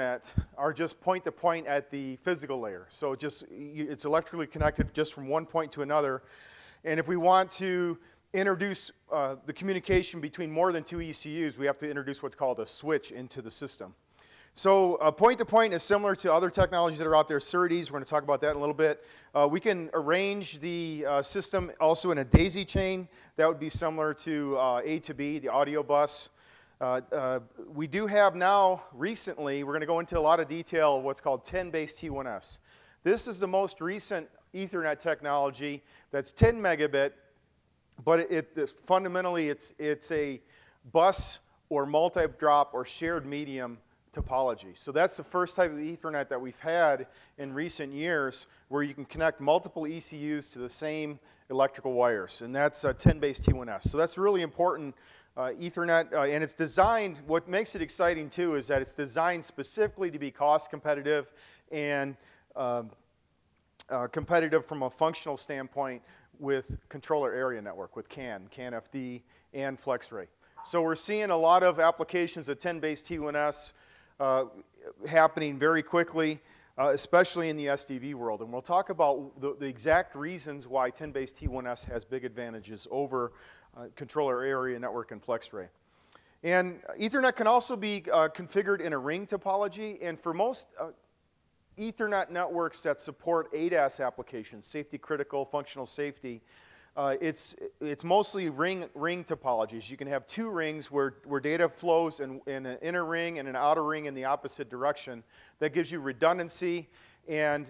are just point-to-point at the physical layer. So it's electrically connected just from one point to another. And if we want to introduce the communication between more than two ECUs, we have to introduce what's called a switch into the system. So point-to-point is similar to other technologies that are out there. SerDes, we're going to talk about that in a little bit. We can arrange the system also in a daisy chain. That would be similar to A to B, the audio bus. We do have now, recently, we're going to go into a lot of detail, what's called 10BASE-T1S. This is the most recent Ethernet technology that's 10 megabit, but fundamentally it's a bus or multi-drop or shared medium topology. So that's the first type of Ethernet that we've had in recent years where you can connect multiple ECUs to the same electrical wires, and that's 10BASE-T1S. So that's really important Ethernet, and it's designed, what makes it exciting too is that it's designed specifically to be cost competitive and competitive from a functional standpoint with controller area network, with CAN, CAN-FD, and FlexRay. So we're seeing a lot of applications of 10BASE-T1S happening very quickly, especially in the SDV world. And we'll talk about the exact reasons why 10BASE-T1S has big advantages over controller area network and FlexRay. And Ethernet can also be configured in a ring topology, and for most Ethernet networks that support ADAS applications, safety critical, functional safety, it's mostly ring topologies. You can have two rings where data flows in an inner ring and an outer ring in the opposite direction. That gives you redundancy and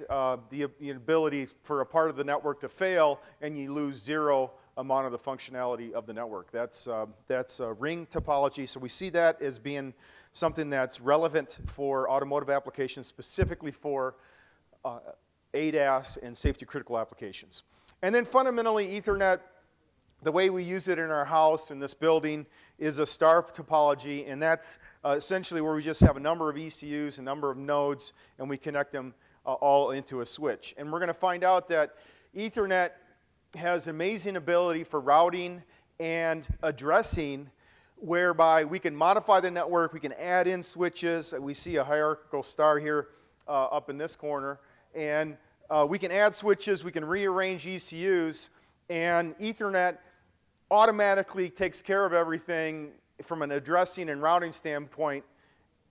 the ability for a part of the network to fail, and you lose zero amount of the functionality of the network. That's ring topology. So we see that as being something that's relevant for automotive applications, specifically for ADAS and safety critical applications. And then fundamentally, Ethernet, the way we use it in our house, in this building, is a star topology, and that's essentially where we just have a number of ECUs, a number of nodes, and we connect them all into a switch. And we're going to find out that Ethernet has amazing ability for routing and addressing, whereby we can modify the network, we can add in switches. We see a hierarchical star here up in this corner, and we can add switches, we can rearrange ECUs, and Ethernet automatically takes care of everything from an addressing and routing standpoint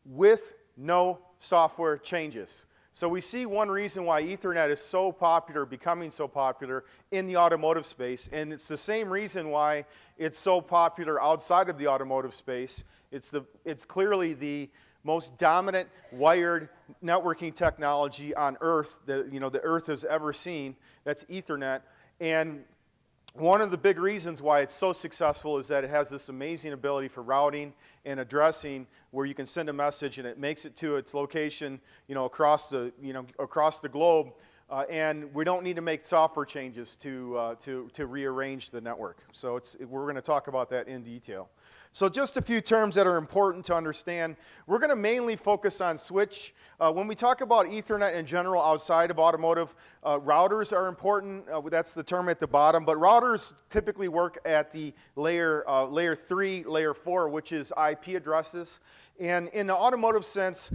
with no software changes. So we see one reason why Ethernet is so popular, becoming so popular in the automotive space, and it's the same reason why it's so popular outside of the automotive space. It's clearly the most dominant wired networking technology on Earth that the Earth has ever seen. That's Ethernet. And one of the big reasons why it's so successful is that it has this amazing ability for routing and addressing, where you can send a message and it makes it to its location, across the globe, and we don't need to make software changes to rearrange the network. So we're going to talk about that in detail. So just a few terms that are important to understand. We're going to mainly focus on switch. When we talk about Ethernet in general outside of automotive, routers are important. That's the term at the bottom. But routers typically work at the layer 3, layer 4, which is IP addresses. And in the automotive sense,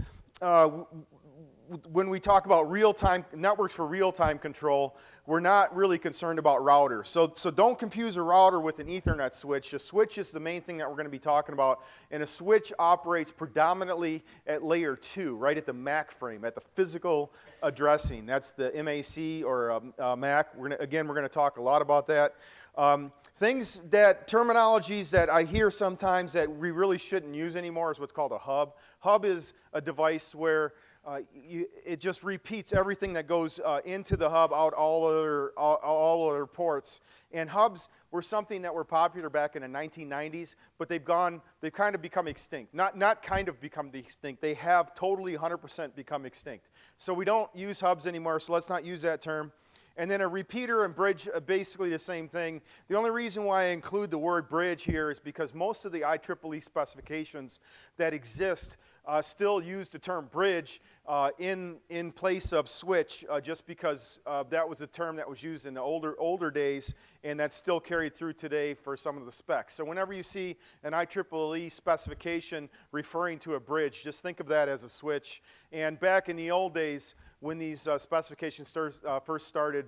when we talk about real-time networks for real-time control, we're not really concerned about routers. So don't confuse a router with an Ethernet switch. A switch is the main thing that we're going to be talking about, and a switch operates predominantly at layer 2, right at the MAC frame, at the physical addressing. That's the MAC or MAC. We're going to talk a lot about that. Terminologies that I hear sometimes that we really shouldn't use anymore is what's called a hub. Hub is a device where it just repeats everything that goes into the hub out all other ports. And hubs were something that were popular back in the 1990s, but they've kind of become extinct. Not kind of become extinct. They have totally 100% become extinct. So we don't use hubs anymore, so let's not use that term. And then a repeater and bridge, basically the same thing. The only reason why I include the word bridge here is because most of the IEEE specifications that exist still use the term bridge in place of switch, just because that was a term that was used in the older days, and that's still carried through today for some of the specs. So whenever you see an IEEE specification referring to a bridge, just think of that as a switch. And back in the old days, when these specifications first started,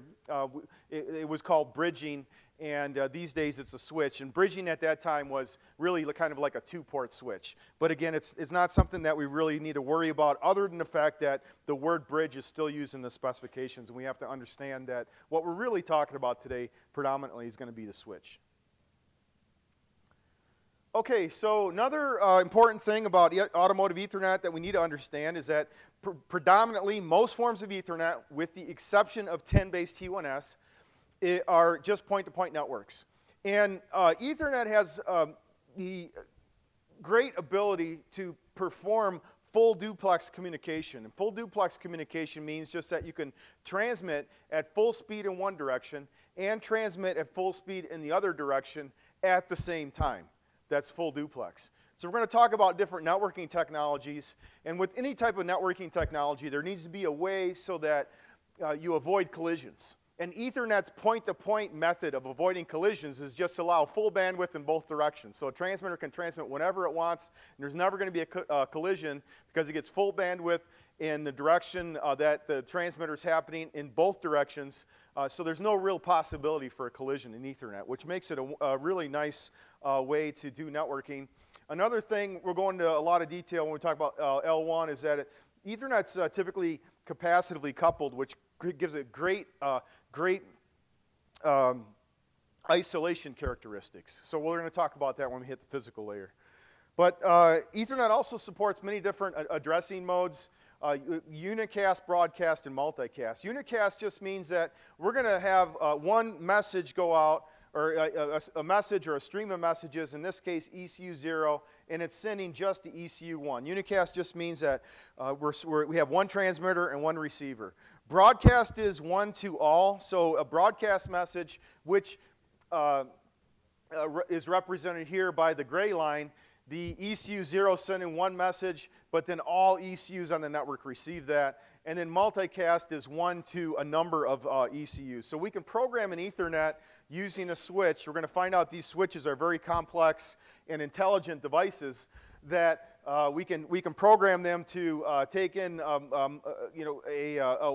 it was called bridging, and these days it's a switch. And bridging at that time was really kind of like a two-port switch. But again, it's not something that we really need to worry about, other than the fact that the word bridge is still used in the specifications, and we have to understand that what we're really talking about today predominantly is going to be the switch. Okay, so another important thing about automotive Ethernet that we need to understand is that predominantly most forms of Ethernet, with the exception of 10BASE-T1S, are just point-to-point networks. And Ethernet has the great ability to perform full duplex communication. And full duplex communication means just that you can transmit at full speed in one direction and transmit at full speed in the other direction at the same time. That's full duplex. So we're going to talk about different networking technologies. And with any type of networking technology, there needs to be a way so that you avoid collisions. And Ethernet's point-to-point method of avoiding collisions is just to allow full bandwidth in both directions. So a transmitter can transmit whenever it wants, and there's never going to be a collision because it gets full bandwidth in the direction that the transmitter's happening in both directions. So there's no real possibility for a collision in Ethernet, which makes it a really nice way to do networking. Another thing, we'll go into a lot of detail when we talk about L1, is that Ethernet's typically capacitively coupled, which gives it great isolation characteristics. So we're going to talk about that when we hit the physical layer. But Ethernet also supports many different addressing modes: unicast, broadcast, and multicast. Unicast just means that we're going to have one message go out, or a message or a stream of messages, in this case ECU 0, and it's sending just to ECU 1. Unicast just means that we have one transmitter and one receiver. Broadcast is one to all, so a broadcast message, which is represented here by the gray line, the ECU 0 sending one message, but then all ECUs on the network receive that. And then multicast is one to a number of ECUs. So we can program an Ethernet using a switch. We're going to find out these switches are very complex and intelligent devices that we can program them to take in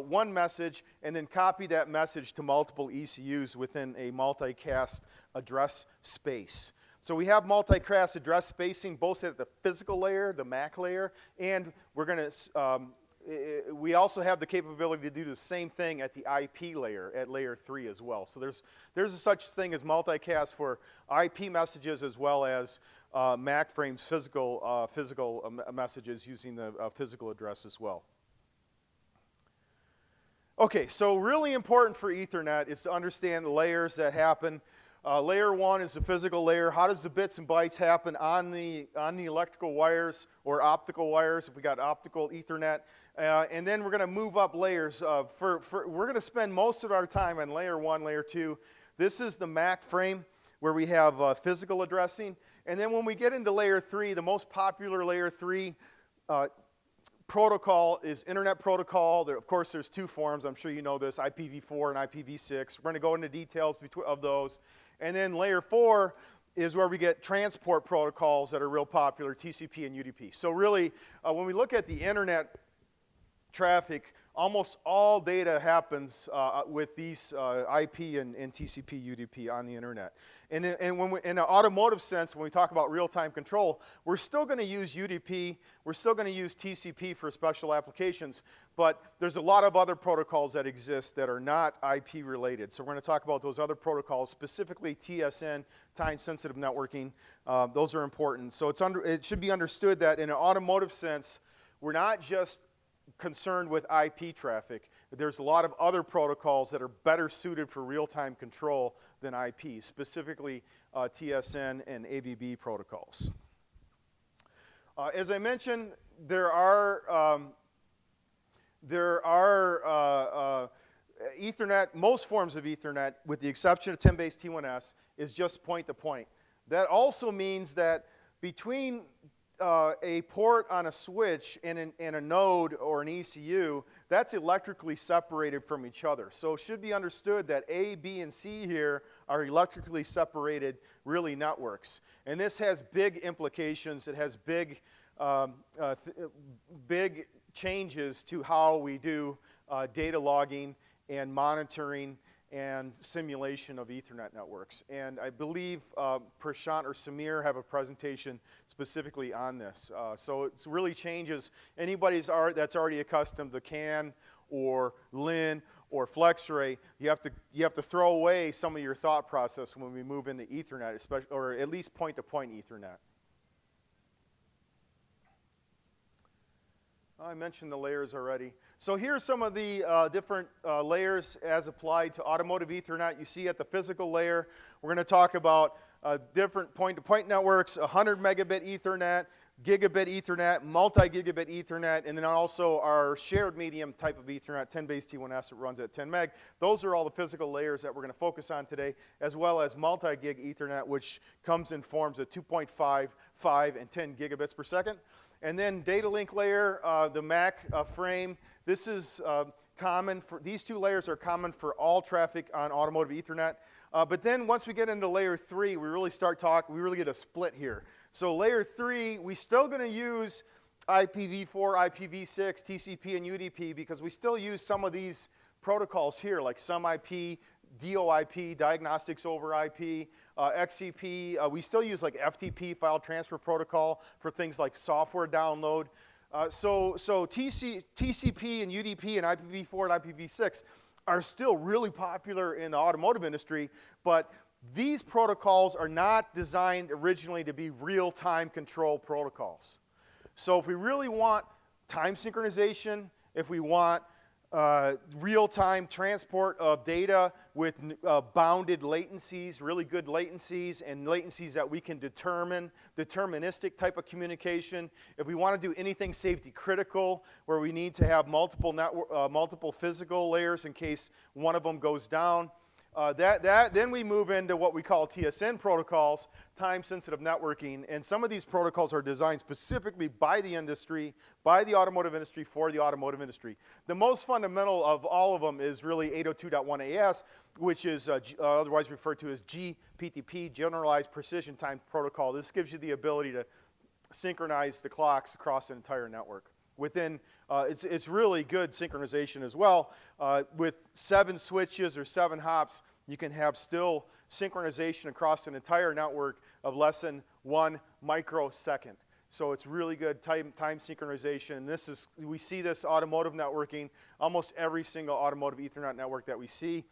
one message and then copy that message to multiple ECUs within a multicast address space. So we have multicast address spacing both at the physical layer, the MAC layer, and we're going to we also have the capability to do the same thing at the IP layer, at layer 3 as well. So there's a such thing as multicast for IP messages as well as MAC frames physical messages using the physical address as well. Okay, so really important for Ethernet is to understand the layers that happen. Layer 1 is the physical layer. How does the bits and bytes happen on the electrical wires or optical wires, if we got optical Ethernet? And then we're going to move up layers. We're going to spend most of our time on layer 1, layer 2. This is the MAC frame where we have physical addressing. And then when we get into layer 3, the most popular layer 3 protocol is Internet Protocol. Of course, there's two forms. I'm sure you know this, IPv4 and IPv6. We're going to go into details of those. And then layer 4 is where we get transport protocols that are real popular, TCP and UDP. So really, when we look at the Internet traffic, almost all data happens with these IP and TCP, UDP on the Internet. And when in an automotive sense, when we talk about real-time control, we're still going to use UDP, we're still going to use TCP for special applications, but there's a lot of other protocols that exist that are not IP related. So we're going to talk about those other protocols, specifically TSN, time-sensitive networking. Those are important. So it should be understood that in an automotive sense, we're not just concerned with IP traffic. There's a lot of other protocols that are better suited for real-time control than IP, specifically TSN and ABB protocols. As I mentioned, there are Ethernet, most forms of Ethernet, with the exception of 10BASE-T1S, is just point-to-point. That also means that between a port on a switch and a node or an ECU, that's electrically separated from each other. So it should be understood that A, B, and C here are electrically separated, really, networks. And this has big implications. It has big, big changes to how we do data logging and monitoring and simulation of Ethernet networks. And I believe Prashant or Samir have a presentation specifically on this. So it really changes anybody that's already accustomed to CAN or LIN or FlexRay. You have to throw away some of your thought process when we move into Ethernet, especially, or at least point-to-point Ethernet. I mentioned the layers already. So here's some of the different layers as applied to automotive Ethernet. You see at the physical layer, we're going to talk about different point-to-point networks, 100 megabit Ethernet, gigabit Ethernet, multi-gigabit Ethernet, and then also our shared medium type of Ethernet, 10 base T1S that runs at 10 meg. Those are all the physical layers that we're going to focus on today, as well as multi-gig Ethernet, which comes in forms of 2.5, 5, and 10 gigabits per second. And then data link layer, the MAC frame. This is common for, these two layers are common for all traffic on automotive Ethernet. But then once we get into layer 3, we really get a split here. So layer 3, we're still going to use IPv4, IPv6, TCP, and UDP because we still use some of these protocols here, like some IP, DOIP, diagnostics over IP, XCP. We still use like FTP, file transfer protocol, for things like software download. So TCP and UDP and IPv4 and IPv6 are still really popular in the automotive industry, but these protocols are not designed originally to be real-time control protocols. So if we really want time synchronization, if we want real-time transport of data with bounded latencies, really good latencies, and latencies that we can determine, deterministic type of communication. If we want to do anything safety critical, where we need to have multiple physical layers in case one of them goes down, then we move into what we call TSN protocols, time-sensitive networking, and some of these protocols are designed specifically by the industry, by the automotive industry, for the automotive industry. The most fundamental of all of them is really 802.1as, which is otherwise referred to as GPTP, Generalized Precision Time Protocol. This gives you the ability to synchronize the clocks across an entire network. Within, it's really good synchronization as well. With 7 switches or 7 hops, you can have still synchronization across an entire network of less than 1 microsecond. So it's really good time synchronization. And we see this automotive networking. Almost every single automotive Ethernet network that we see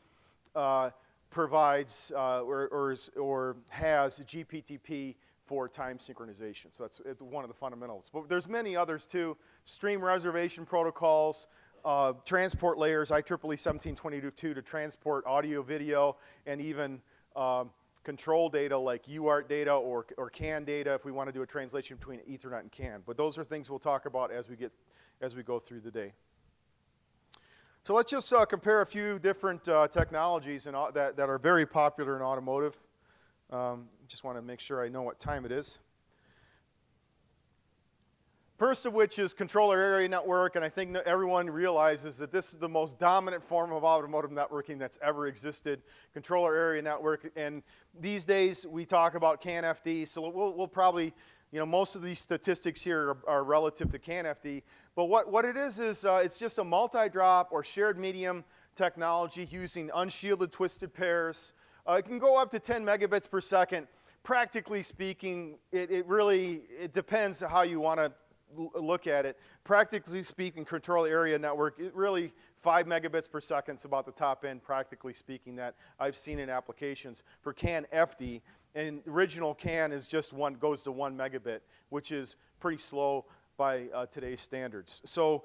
provides or has GPTP for time synchronization. So it's one of the fundamentals. But there's many others too. Stream reservation protocols, transport layers, IEEE 1722 to transport audio, video, and even control data like UART data or CAN data if we want to do a translation between Ethernet and CAN. But those are things we'll talk about as we go through the day. So let's just compare a few different technologies that are very popular in automotive. Just want to make sure I know what time it is. First of which is controller area network, and I think everyone realizes that this is the most dominant form of automotive networking that's ever existed, controller area network. And these days we talk about CAN-FD, so we'll probably, most of these statistics here are relative to CAN-FD. But what it is it's just a multi-drop or shared medium technology using unshielded twisted pairs. It can go up to 10 megabits per second. Practically speaking, it depends how you want to look at it. Practically speaking, control area network, it really 5 megabits per second is about the top end, practically speaking, that I've seen in applications for CAN-FD. And original CAN is just goes to 1 megabit, which is pretty slow by today's standards. So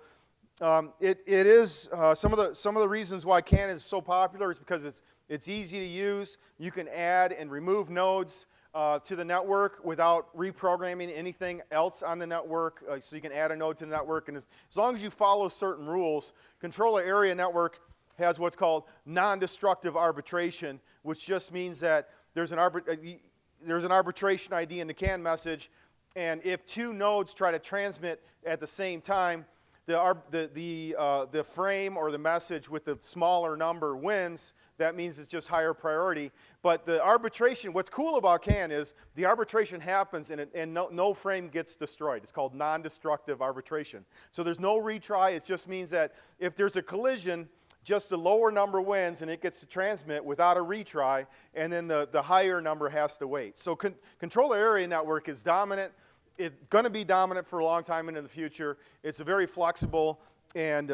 it is some of the reasons why CAN is so popular is because it's easy to use. You can add and remove nodes to the network without reprogramming anything else on the network. So you can add a node to the network, and as long as you follow certain rules, controller area network has what's called non-destructive arbitration, which just means that there's an arbitration ID in the CAN message, And if two nodes try to transmit at the same time, the frame or the message with the smaller number wins. That means it's just higher priority. But the arbitration, what's cool about CAN is the arbitration happens and no frame gets destroyed. It's called non-destructive arbitration. So there's no retry. It just means that if there's a collision, just the lower number wins and it gets to transmit without a retry, and then the higher number has to wait. So controller area network is dominant. It's going to be dominant for a long time into the future. It's a very flexible and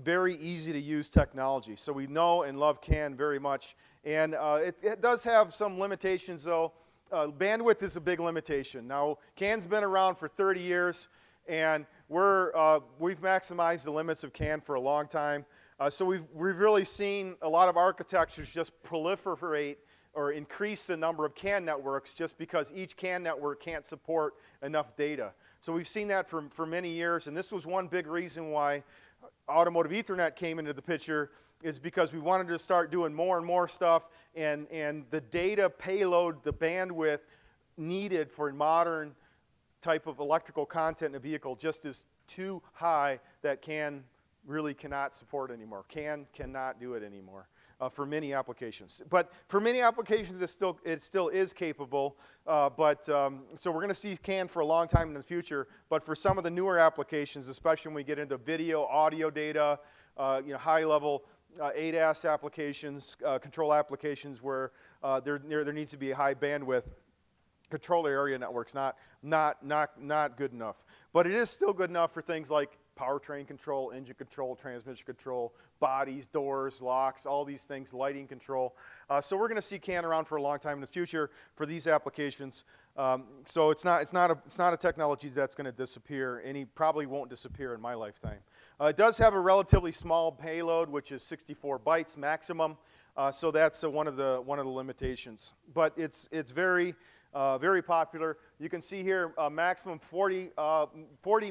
very easy to use technology. So we know and love CAN very much. And it does have some limitations though. Bandwidth is a big limitation. Now CAN's been around for 30 years and we've maximized the limits of CAN for a long time. So we've really seen a lot of architectures just proliferate or increase the number of CAN networks just because each CAN network can't support enough data. So we've seen that for many years, and this was one big reason why Automotive Ethernet came into the picture, is because we wanted to start doing more and more stuff, and the data payload, the bandwidth needed for modern type of electrical content in a vehicle just is too high that CAN really cannot support anymore. CAN cannot do it anymore. For many applications. But for many applications, it still is capable. So we're going to see CAN for a long time in the future. But for some of the newer applications, especially when we get into video, audio data, high-level ADAS applications, control applications where there needs to be a high bandwidth, controller area network's not good enough. But it is still good enough for things like powertrain control, engine control, transmission control, bodies, doors, locks, all these things, lighting control. So we're going to see CAN around for a long time in the future for these applications. So it's not a technology that's going to disappear, and it probably won't disappear in my lifetime. It does have a relatively small payload, which is 64 bytes maximum. So that's one of the limitations. But it's very very popular. You can see here maximum 40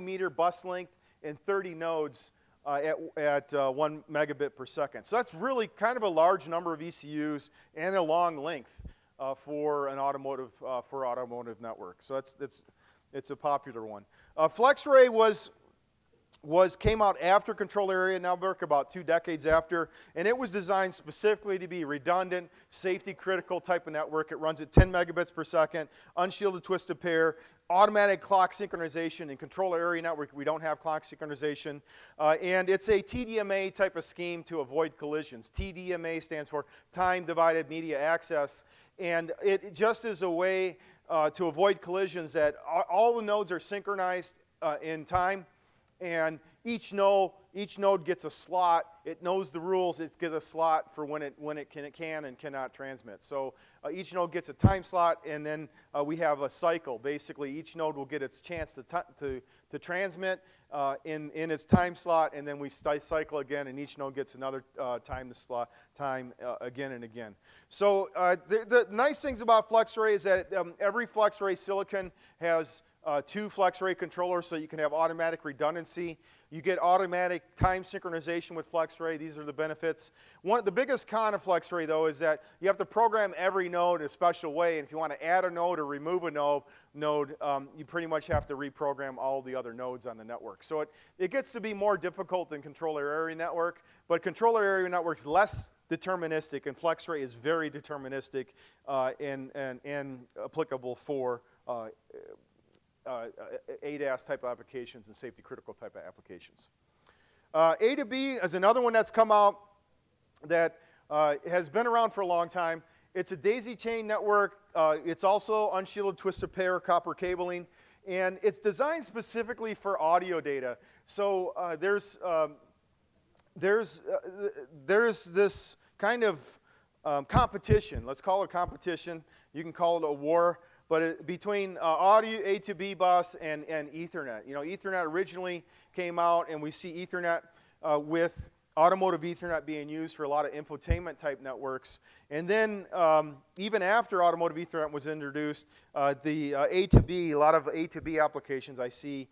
meter bus length and 30 nodes at 1 megabit per second. So that's really kind of a large number of ECUs and a long length for an automotive network. So it's a popular one. FlexRay came out after controller area network, about 2 decades after, and it was designed specifically to be redundant, safety critical type of network. It runs at 10 megabits per second, unshielded twisted pair, automatic clock synchronization. In controller area network, we don't have clock synchronization. And it's a TDMA type of scheme to avoid collisions. TDMA stands for time divided media access. And it just is a way to avoid collisions that all the nodes are synchronized in time. And each node gets a slot. It knows the rules. It gets a slot for when it can and cannot transmit. So each node gets a time slot, and then we have a cycle. Basically, each node will get its chance to transmit in its time slot, and then we cycle again, and each node gets another time again and again. So the nice things about FlexRay is that every FlexRay silicon has 2 FlexRay controllers, so you can have automatic redundancy. You get automatic time synchronization with FlexRay. These are the benefits. The biggest con of FlexRay, though, is that you have to program every node in a special way, and if you want to add a node or remove a node, you pretty much have to reprogram all the other nodes on the network. So it gets to be more difficult than controller area network, but controller area network's less deterministic, and FlexRay is very deterministic and applicable for ADAS type of applications and safety critical type of applications. A to B is another one that's come out that has been around for a long time. It's a daisy chain network. It's also unshielded twisted pair copper cabling, and it's designed specifically for audio data. So there's this kind of competition. Let's call it competition. You can call it a war. But between audio A to B bus and Ethernet. Ethernet originally came out, and we see Ethernet with Automotive Ethernet being used for a lot of infotainment type networks. And then even after Automotive Ethernet was introduced, the A to B, a lot of A to B applications I see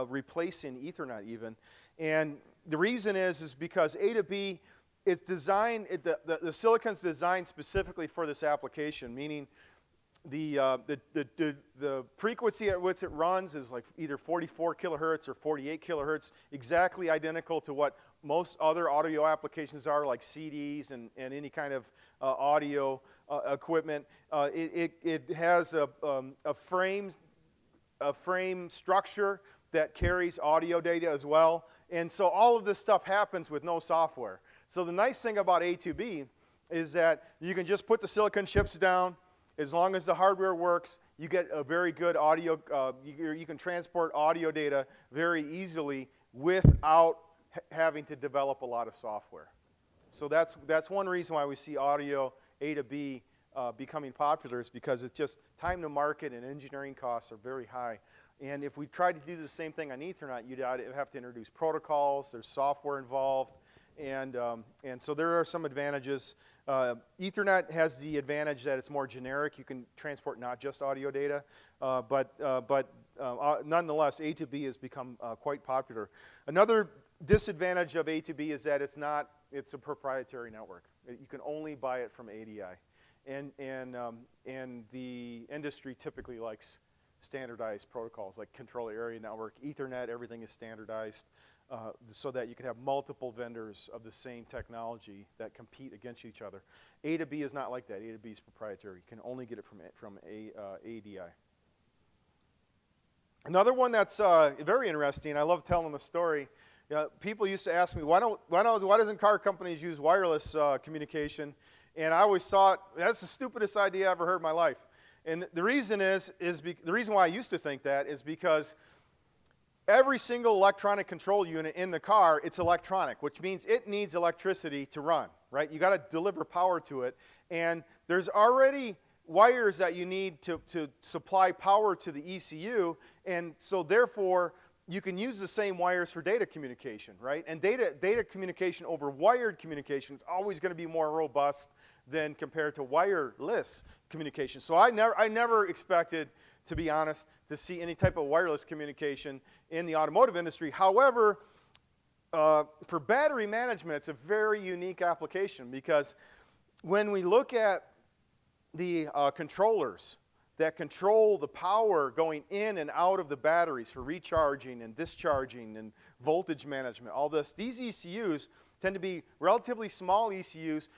replacing Ethernet even. And the reason is because A to B is designed, the silicon's designed specifically for this application, meaning the frequency at which it runs is like either 44 kilohertz or 48 kilohertz, exactly identical to what most other audio applications are, like CDs and any kind of audio equipment. It has a frame structure that carries audio data as well. And so all of this stuff happens with no software. So the nice thing about A2B is that you can just put the silicon chips down. As long as the hardware works, you get a very good audio, you can transport audio data very easily without having to develop a lot of software. So that's one reason why we see audio A2B becoming popular, is because it's just time to market and engineering costs are very high. And if we tried to do the same thing on Ethernet, you'd have to introduce protocols, there's software involved, and so there are some advantages. Ethernet has the advantage that it's more generic. You can transport not just audio data, but nonetheless, A2B has become quite popular. Another disadvantage of A2B is that it's a proprietary network. You can only buy it from ADI. And the industry typically likes standardized protocols like controller area network, Ethernet, everything is standardized so that you can have multiple vendors of the same technology that compete against each other. A2B is not like that. A2B is proprietary. You can only get it from ADI. Another one that's very interesting, I love telling the story. People used to ask me, why doesn't car companies use wireless communication? And I always thought, that's the stupidest idea I ever heard in my life. And the reason the reason why I used to think that is because every single electronic control unit in the car, it's electronic, which means it needs electricity to run, right? You got to deliver power to it. And there's already wires that you need to supply power to the ECU. And so therefore, you can use the same wires for data communication, right? And data communication over wired communication is always going to be more robust than compared to wireless communication. So I never expected, to be honest, to see any type of wireless communication in the automotive industry. However, for battery management, it's a very unique application, because when we look at the controllers that control the power going in and out of the batteries for recharging and discharging and voltage management, all this, these ECUs tend to be relatively small ECUs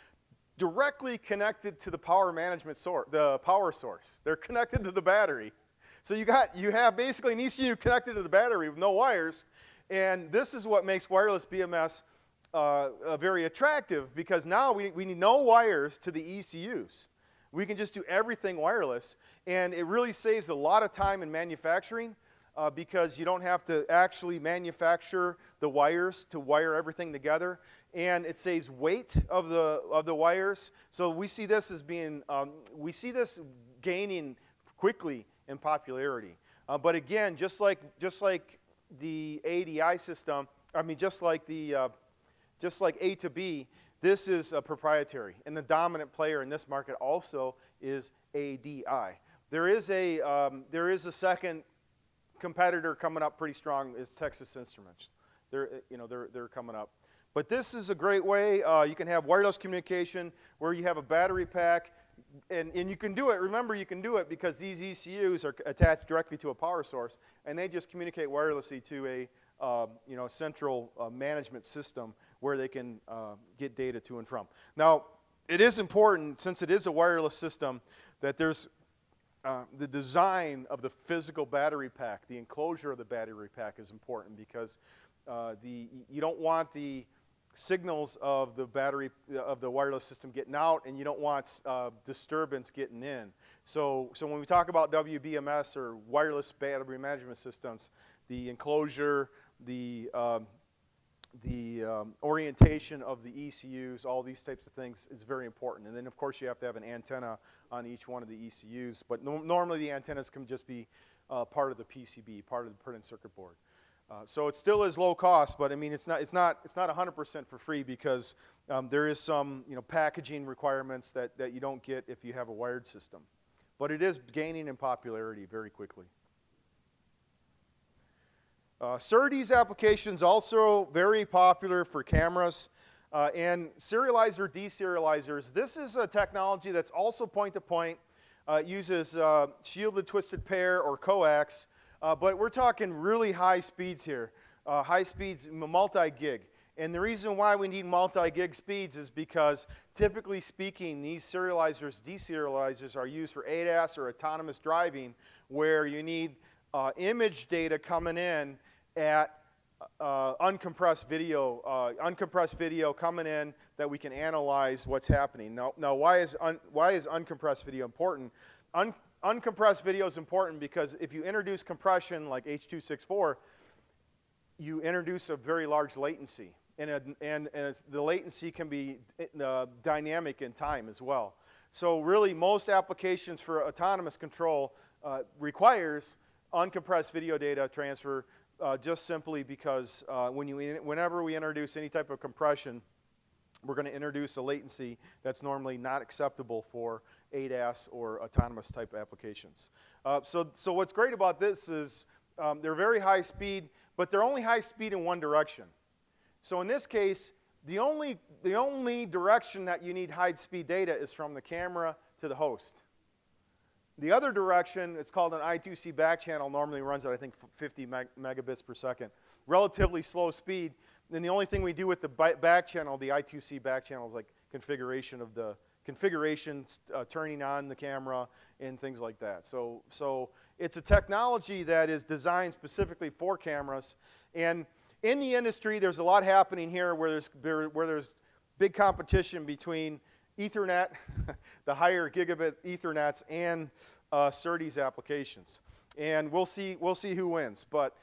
directly connected to the power management source, the power source. They're connected to the battery. So you have basically an ECU connected to the battery with no wires, and this is what makes wireless BMS very attractive, because now we need no wires to the ECUs. We can just do everything wireless, and it really saves a lot of time in manufacturing because you don't have to actually manufacture the wires to wire everything together, and it saves weight of the wires. So we see this as being gaining quickly in popularity. But again, just like the ADI system, just like A to B, this is proprietary, and the dominant player in this market also is ADI. There is a second competitor coming up pretty strong, is Texas Instruments. They're coming up. But this is a great way. You can have wireless communication where you have a battery pack, and you can do it. Remember, you can do it because these ECUs are attached directly to a power source, and they just communicate wirelessly to a central management system where they can get data to and from. Now, it is important, since it is a wireless system, that there's the design of the physical battery pack, the enclosure of the battery pack is important, because you don't want the signals of the battery of the wireless system getting out, and you don't want disturbance getting in. So when we talk about WBMS or wireless battery management systems, the enclosure, the orientation of the ECUs, all these types of things is very important. And then, of course, you have to have an antenna on each one of the ECUs. But normally, the antennas can just be part of the PCB, part of the printed circuit board. So it still is low cost, but I mean, it's not 100% for free, because there is some packaging requirements that you don't get if you have a wired system. But it is gaining in popularity very quickly. SerDes applications also very popular for cameras and serializer deserializers. This is a technology that's also point-to-point. It uses shielded twisted pair or coax, but we're talking really high speeds here. High speeds, multi-gig. And the reason why we need multi-gig speeds is because, typically speaking, these serializers, deserializers, are used for ADAS or autonomous driving, where you need image data coming in at uncompressed video coming in that we can analyze what's happening. Now why is uncompressed video important? Uncompressed video is important because if you introduce compression like H.264, you introduce a very large latency, and the latency can be dynamic in time as well. So really, most applications for autonomous control requires uncompressed video data transfer, just simply because whenever we introduce any type of compression, we're going to introduce a latency that's normally not acceptable for ADAS or autonomous type applications. So what's great about this is they're very high speed, but they're only high speed in one direction. So in this case, the only direction that you need high speed data is from the camera to the host. The other direction, it's called an I2C back channel, normally runs at, I think, 50 megabits per second. Relatively slow speed. And the only thing we do with the back channel, the I2C back channel, is like configuration of the turning on the camera and things like that. So it's a technology that is designed specifically for cameras. And in the industry, there's a lot happening here where there's big competition between Ethernet, the higher gigabit Ethernets, and SerDes applications, and we'll see who wins. But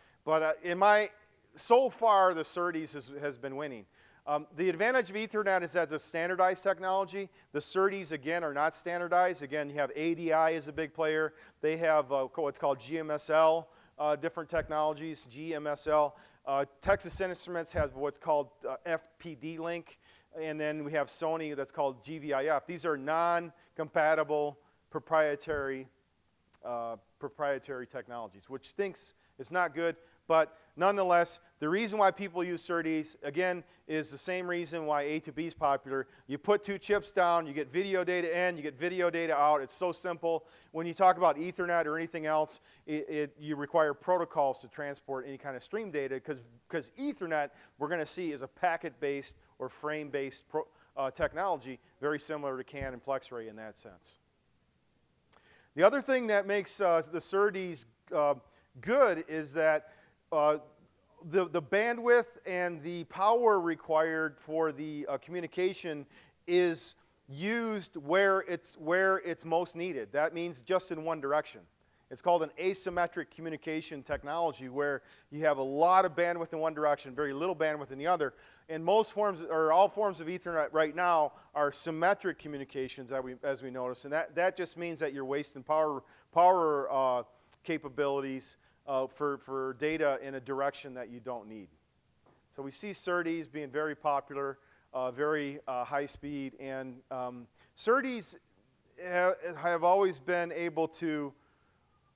so far the SerDes has been winning. The advantage of Ethernet is that it's a standardized technology. The SerDes, again, are not standardized. Again, you have ADI as a big player. They have what's called GMSL, different technologies, GMSL. Texas Instruments has what's called FPD link. And then we have Sony that's called GVIF. These are non-compatible proprietary technologies, which stinks. It's not good. But nonetheless, the reason why people use SerDes, again, is the same reason why A2B is popular. You put two chips down, you get video data in, you get video data out. It's so simple. When you talk about Ethernet or anything else, you require protocols to transport any kind of stream data, because Ethernet, we're going to see, is a packet-based or frame-based technology, very similar to CAN and FlexRay in that sense. The other thing that makes the SerDes good is that the bandwidth and the power required for the communication is used where it's most needed. That means just in one direction. It's called an asymmetric communication technology, where you have a lot of bandwidth in one direction, very little bandwidth in the other. And most forms, or all forms of Ethernet right now, are symmetric communications, as we notice. And that just means that you're wasting power capabilities for data in a direction that you don't need. So we see SerDes being very popular, very high speed, and SerDes have always been able to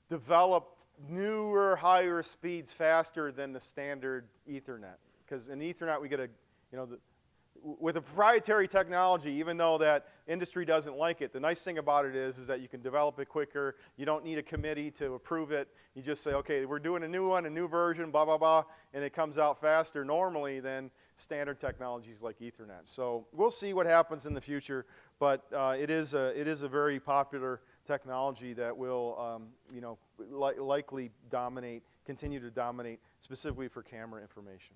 develop newer, higher speeds faster than the standard Ethernet. Because in Ethernet we get with a proprietary technology, even though that industry doesn't like it, the nice thing about it is that you can develop it quicker. You don't need a committee to approve it. You just say, okay, we're doing a new one, a new version, blah, blah, blah, and it comes out faster normally than standard technologies like Ethernet. So we'll see what happens in the future, but it is a very popular technology that will likely continue to dominate, specifically for camera information.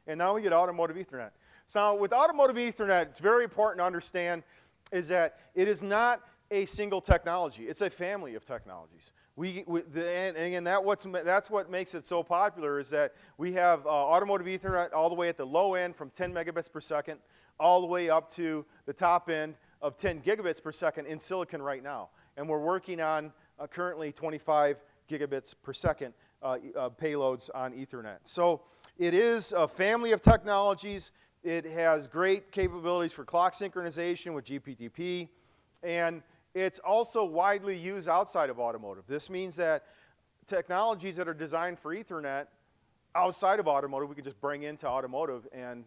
And now we get Automotive Ethernet. So with Automotive Ethernet, it's very important to understand is that it is not a single technology. It's a family of technologies. And that's what makes it so popular, is that we have Automotive Ethernet all the way at the low end from 10 megabits per second, all the way up to the top end of 10 gigabits per second in silicon right now. And we're working on currently 25 gigabits per second payloads on Ethernet. So it is a family of technologies. It has great capabilities for clock synchronization with GPTP, and it's also widely used outside of automotive. This means that technologies that are designed for Ethernet outside of automotive, we can just bring into automotive and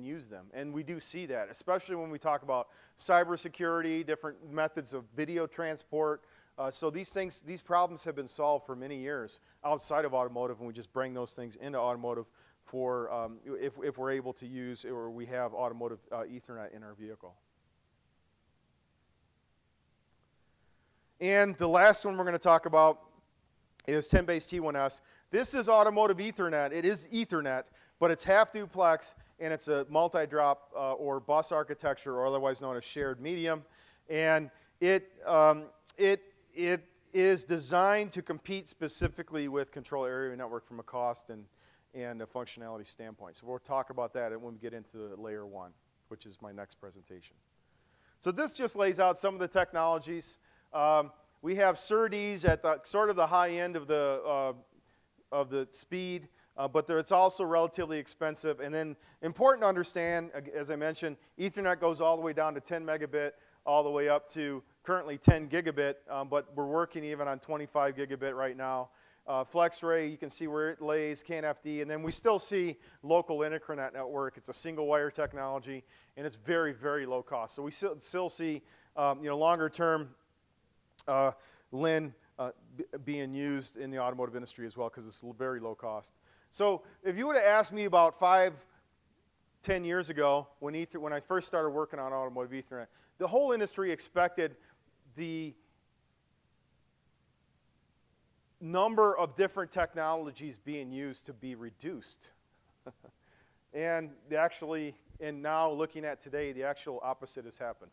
use them. And we do see that, especially when we talk about cybersecurity, different methods of video transport. So these problems have been solved for many years outside of automotive, and we just bring those things into automotive for if we're able to use or we have automotive Ethernet in our vehicle. And the last one we're going to talk about is 10BASE-T1S. This is automotive Ethernet. It is Ethernet, but it's half duplex, and it's a multi-drop or bus architecture, or otherwise known as shared medium. And it is designed to compete specifically with control area network from a cost and a functionality standpoint. So we'll talk about that when we get into layer 1, which is my next presentation. So this just lays out some of the technologies. We have SerDes at the sort of the high end of the speed, but it's also relatively expensive. And then important to understand, as I mentioned, Ethernet goes all the way down to 10 megabit, all the way up to currently 10 gigabit, but we're working even on 25 gigabit right now. FlexRay, you can see where it lays, CAN-FD, and then we still see local interconnect network. It's a single wire technology, and it's very, very low cost. So we still see, longer term LIN being used in the automotive industry as well, because it's very low cost. So if you would have asked me about 5-10 years ago when I first started working on automotive Ethernet, the whole industry expected the number of different technologies being used to be reduced. And now looking at today, the actual opposite has happened.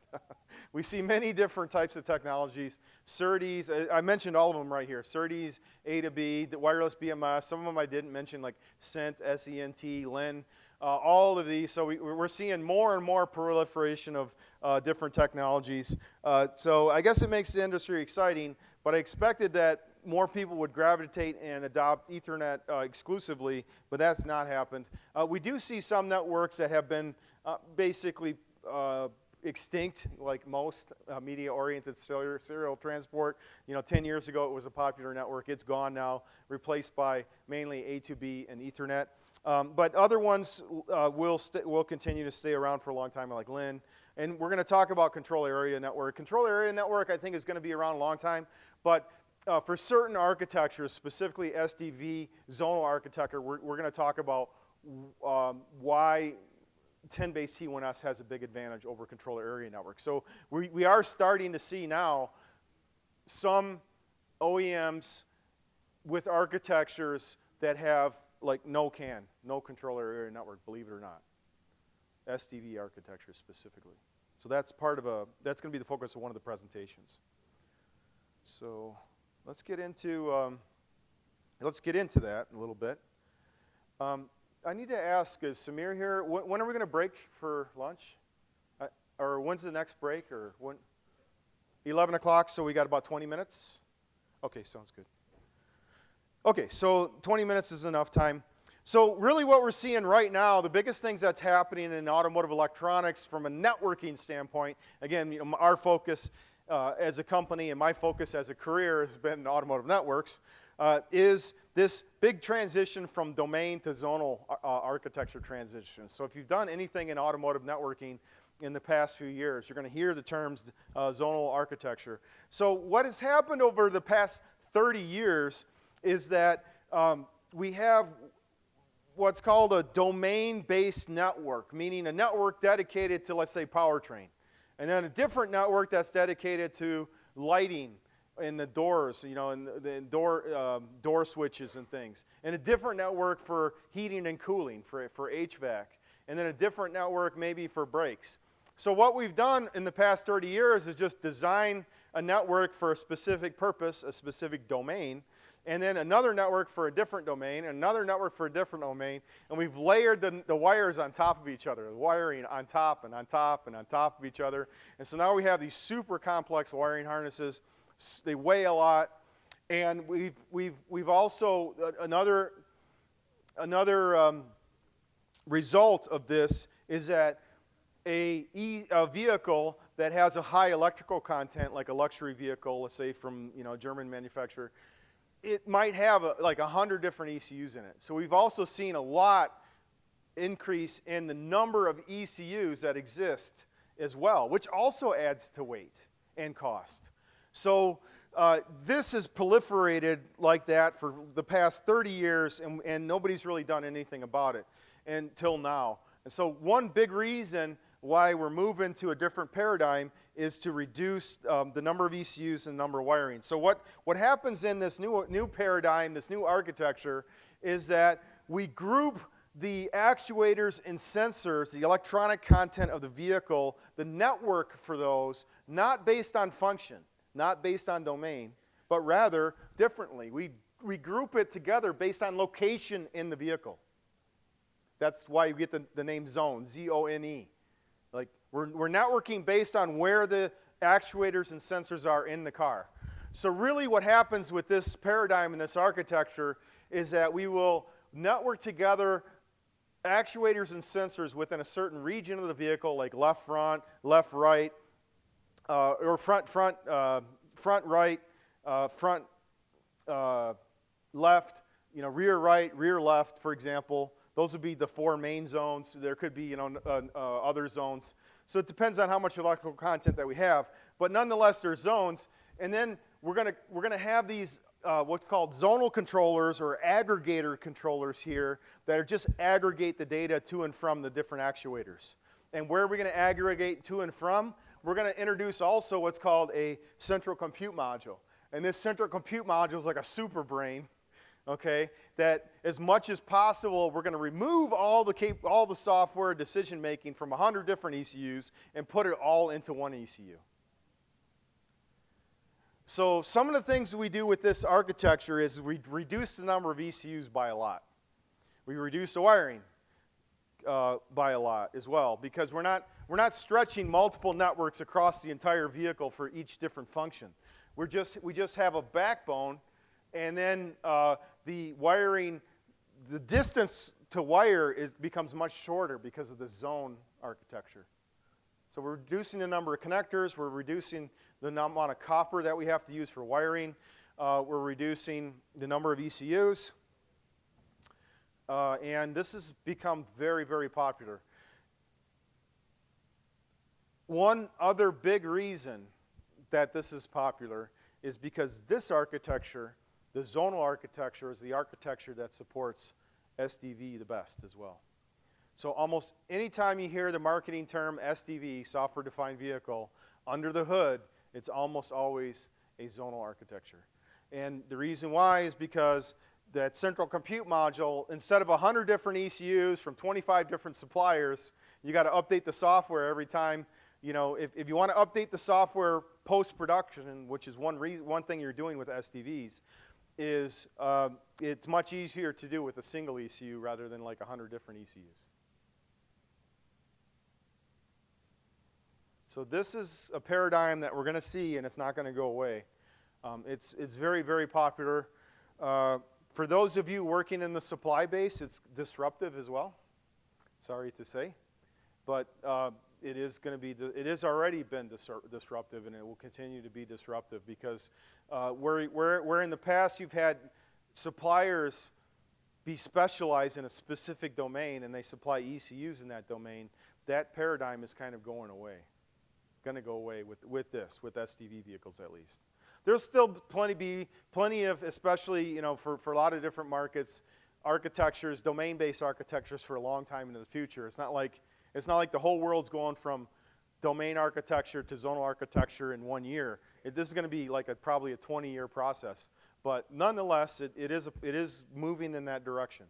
We see many different types of technologies. SerDes, I mentioned all of them right here. SerDes, A to B, the wireless BMS. Some of them I didn't mention, like SENT, S-E-N-T, LIN. All of these. So we're seeing more and more proliferation of different technologies. So I guess it makes the industry exciting, but I expected that more people would gravitate and adopt Ethernet exclusively, but that's not happened. We do see some networks that have been basically extinct, like most media-oriented serial transport. 10 years ago it was a popular network. It's gone now, replaced by mainly A to B and Ethernet. But other ones will continue to stay around for a long time, like LIN. And we're going to talk about control area network. Control area network, I think, is going to be around a long time, but for certain architectures, specifically SDV, zonal architecture, we're going to talk about why 10BASE-T1S has a big advantage over controller area network. So we are starting to see now some OEMs with architectures that have like no CAN, no controller area network, believe it or not. SDV architecture specifically. So that's going to be the focus of one of the presentations. So let's get into that a little bit. I need to ask, is Samir here? When are we going to break for lunch? Or when's the next break? Or when? 11 o'clock, so we got about 20 minutes? Okay, sounds good. Okay, so 20 minutes is enough time. So really what we're seeing right now, the biggest things that's happening in automotive electronics from a networking standpoint, again, our focus as a company and my focus as a career has been automotive networks, is this big transition from domain to zonal architecture transition. So if you've done anything in automotive networking in the past few years, you're going to hear the terms zonal architecture. So what has happened over the past 30 years is that we have what's called a domain-based network, meaning a network dedicated to, let's say, powertrain. And then a different network that's dedicated to lighting in the doors, and the door switches and things. And a different network for heating and cooling, for HVAC. And then a different network maybe for brakes. So what we've done in the past 30 years is just design a network for a specific purpose, a specific domain, and then another network for a different domain, another network for a different domain, and we've layered the wires on top of each other, the wiring on top and on top and on top of each other. And so now we have these super complex wiring harnesses. They weigh a lot, and we've also another result of this is that a vehicle that has a high electrical content, like a luxury vehicle, let's say from a German manufacturer, it might have like 100 different ECUs in it. So we've also seen a lot increase in the number of ECUs that exist as well, which also adds to weight and cost. So this has proliferated like that for the past 30 years, and nobody's really done anything about it until now. And so one big reason why we're moving to a different paradigm is to reduce the number of ECUs and the number of wiring. So what happens in this new paradigm, this new architecture, is that we group the actuators and sensors, the electronic content of the vehicle, the network for those, not based on function, not based on domain, but rather differently. We group it together based on location in the vehicle. That's why you get the name Zone, Z-O-N-E. Like we're networking based on where the actuators and sensors are in the car. So really what happens with this paradigm and this architecture is that we will network together actuators and sensors within a certain region of the vehicle, like left front, left right, or front right, front left, rear right, rear left, for example. Those would be the 4 main zones. There could be other zones. So it depends on how much electrical content that we have. But nonetheless, there's zones. And then we're gonna have these what's called zonal controllers or aggregator controllers here that are just aggregate the data to and from the different actuators. And where are we going to aggregate to and from? We're going to introduce also what's called a central compute module. And this central compute module is like a super brain, okay, that as much as possible, we're going to remove all the software decision making from 100 different ECUs and put it all into one ECU. So some of the things we do with this architecture is we reduce the number of ECUs by a lot. We reduce the wiring by a lot as well, because we're not stretching multiple networks across the entire vehicle for each different function. We just have a backbone, and then the wiring, the distance to wire becomes much shorter because of the zone architecture. So we're reducing the number of connectors, we're reducing the amount of copper that we have to use for wiring, we're reducing the number of ECUs, and this has become very, very popular. One other big reason that this is popular is because this architecture, the zonal architecture, is the architecture that supports SDV the best as well. So almost any time you hear the marketing term SDV, software defined vehicle, under the hood, it's almost always a zonal architecture. And the reason why is because that central compute module, instead of 100 different ECUs from 25 different suppliers, you got to update the software every time. If you want to update the software post-production, which is one thing you're doing with SDVs, is it's much easier to do with a single ECU rather than like 100 different ECUs. So this is a paradigm that we're going to see, and it's not going to go away. It's very, very popular. For those of you working in the supply base, it's disruptive as well. Sorry to say, but it is going to be. It has already been disruptive, and it will continue to be disruptive because where in the past you've had suppliers be specialized in a specific domain, and they supply ECUs in that domain, that paradigm is kind of going away. Going to go away with SDV vehicles at least. There'll still plenty of, especially for a lot of different markets, architectures, domain-based architectures for a long time into the future. It's not like the whole world's going from domain architecture to zonal architecture in 1 year. This is going to be like probably a 20-year process, but nonetheless, it is moving in that direction.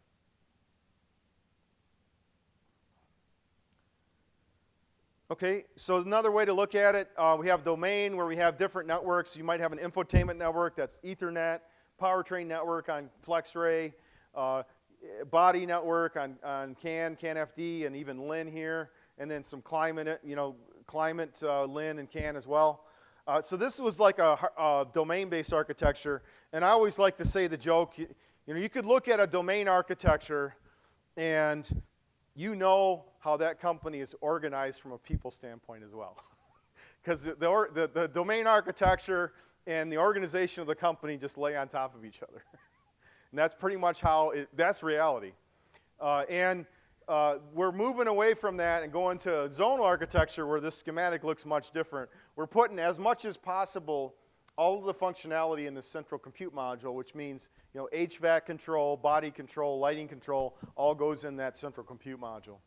Okay, so another way to look at it, we have domain where we have different networks. You might have an infotainment network that's Ethernet, powertrain network on FlexRay, body network on CAN FD, and even LIN here, and then some climate, LIN and CAN as well. So this was like a domain-based architecture, and I always like to say the joke, you could look at a domain architecture and how that company is organized from a people standpoint as well. Because the domain architecture and the organization of the company just lay on top of each other. And that's pretty much how that's reality. We're moving away from that and going to zonal architecture where this schematic looks much different. We're putting as much as possible all of the functionality in the central compute module, which means HVAC control, body control, lighting control, all goes in that central compute module.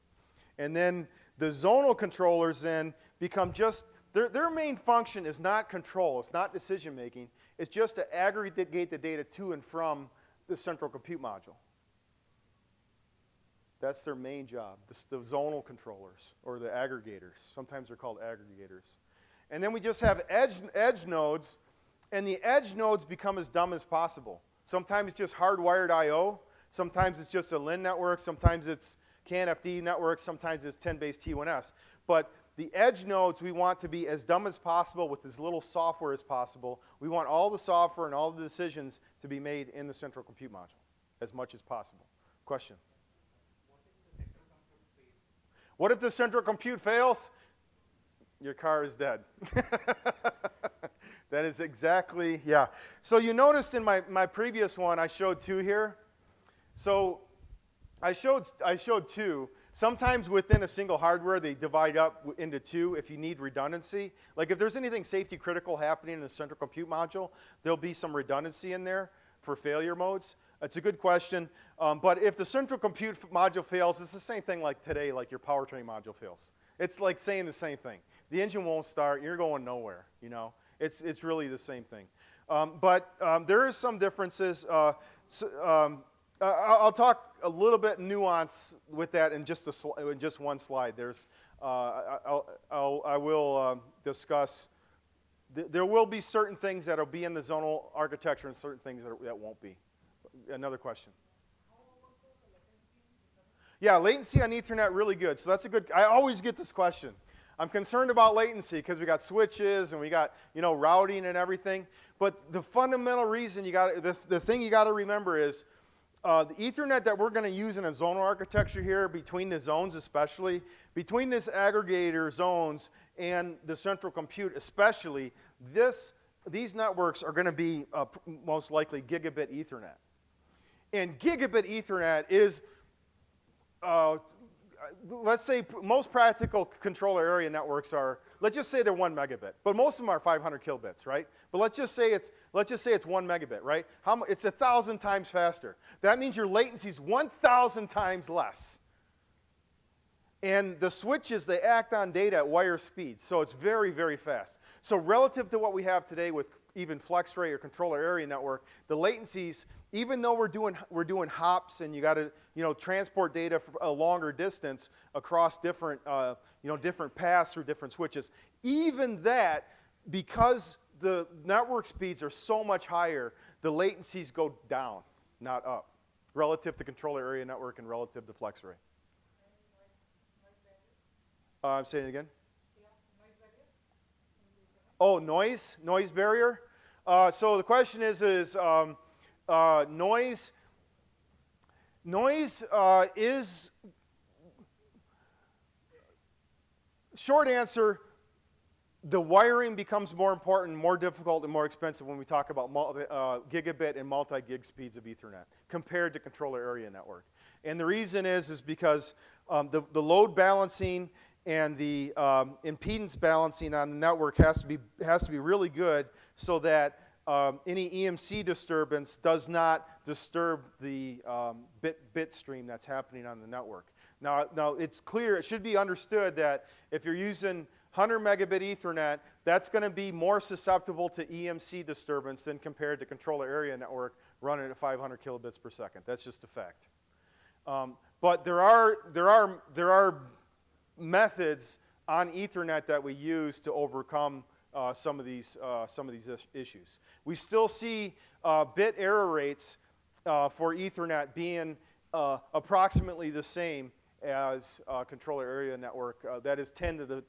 And then the zonal controllers then become just, their main function is not control, it's not decision making, it's just to aggregate the data to and from the central compute module. That's their main job, the zonal controllers, or the aggregators. Sometimes they're called aggregators. And then we just have edge nodes, and the edge nodes become as dumb as possible. Sometimes it's just hardwired I/O, sometimes it's just a LIN network, sometimes it's CAN FD network, sometimes it's 10-base T1S. But the edge nodes we want to be as dumb as possible with as little software as possible. We want all the software and all the decisions to be made in the central compute module as much as possible. Question? What if the central compute fails? Your car is dead. That is exactly, yeah. So you noticed in my previous one, I showed two here. So I showed two. Sometimes within a single hardware, they divide up into two if you need redundancy. Like if there's anything safety critical happening in the central compute module, there'll be some redundancy in there for failure modes. It's a good question. But if the central compute module fails, it's the same thing like today, like your powertrain module fails. It's like saying the same thing. The engine won't start, you're going nowhere, It's really the same thing. But there is some differences. I'll talk a little bit nuance with that in just one slide. There's, I will discuss. There will be certain things that will be in the zonal architecture and certain things that won't be. Another question. Yeah, latency on Ethernet really good. So that's a good. I always get this question. I'm concerned about latency because we got switches and we got routing and everything. But the fundamental reason the thing you got to remember is the Ethernet that we're going to use in a zonal architecture here, between the zones especially, between this aggregator zones and the central compute especially, these networks are going to be most likely gigabit Ethernet. And gigabit Ethernet is, let's say most practical controller area networks are, let's just say they're 1 megabit, but most of them are 500 kilobits, right? But let's just say it's 1 megabit, right? It's 1,000 times faster. That means your latency is 1,000 times less. And the switches, they act on data at wire speed, so it's very, very fast. So relative to what we have today with even FlexRay or controller area network, the latencies, even though we're doing hops and you got to transport data for a longer distance across different different paths through different switches, even that, because the network speeds are so much higher, the latencies go down, not up, relative to controller area network and relative to FlexRay. Say it again. Oh, noise barrier. So the question is noise is, short answer, the wiring becomes more important, more difficult, and more expensive when we talk about gigabit and multi-gig speeds of Ethernet compared to controller area network. And the reason is because the load balancing and the impedance balancing on the network has to be really good so that any EMC disturbance does not disturb the bit stream that's happening on the network. Now it's clear, it should be understood that if you're using 100 megabit Ethernet, that's going to be more susceptible to EMC disturbance than compared to controller area network running at 500 kilobits per second. That's just a fact. But there are methods on Ethernet that we use to overcome some of these issues. We still see bit error rates for Ethernet being approximately the same as controller area network. That is 10 to the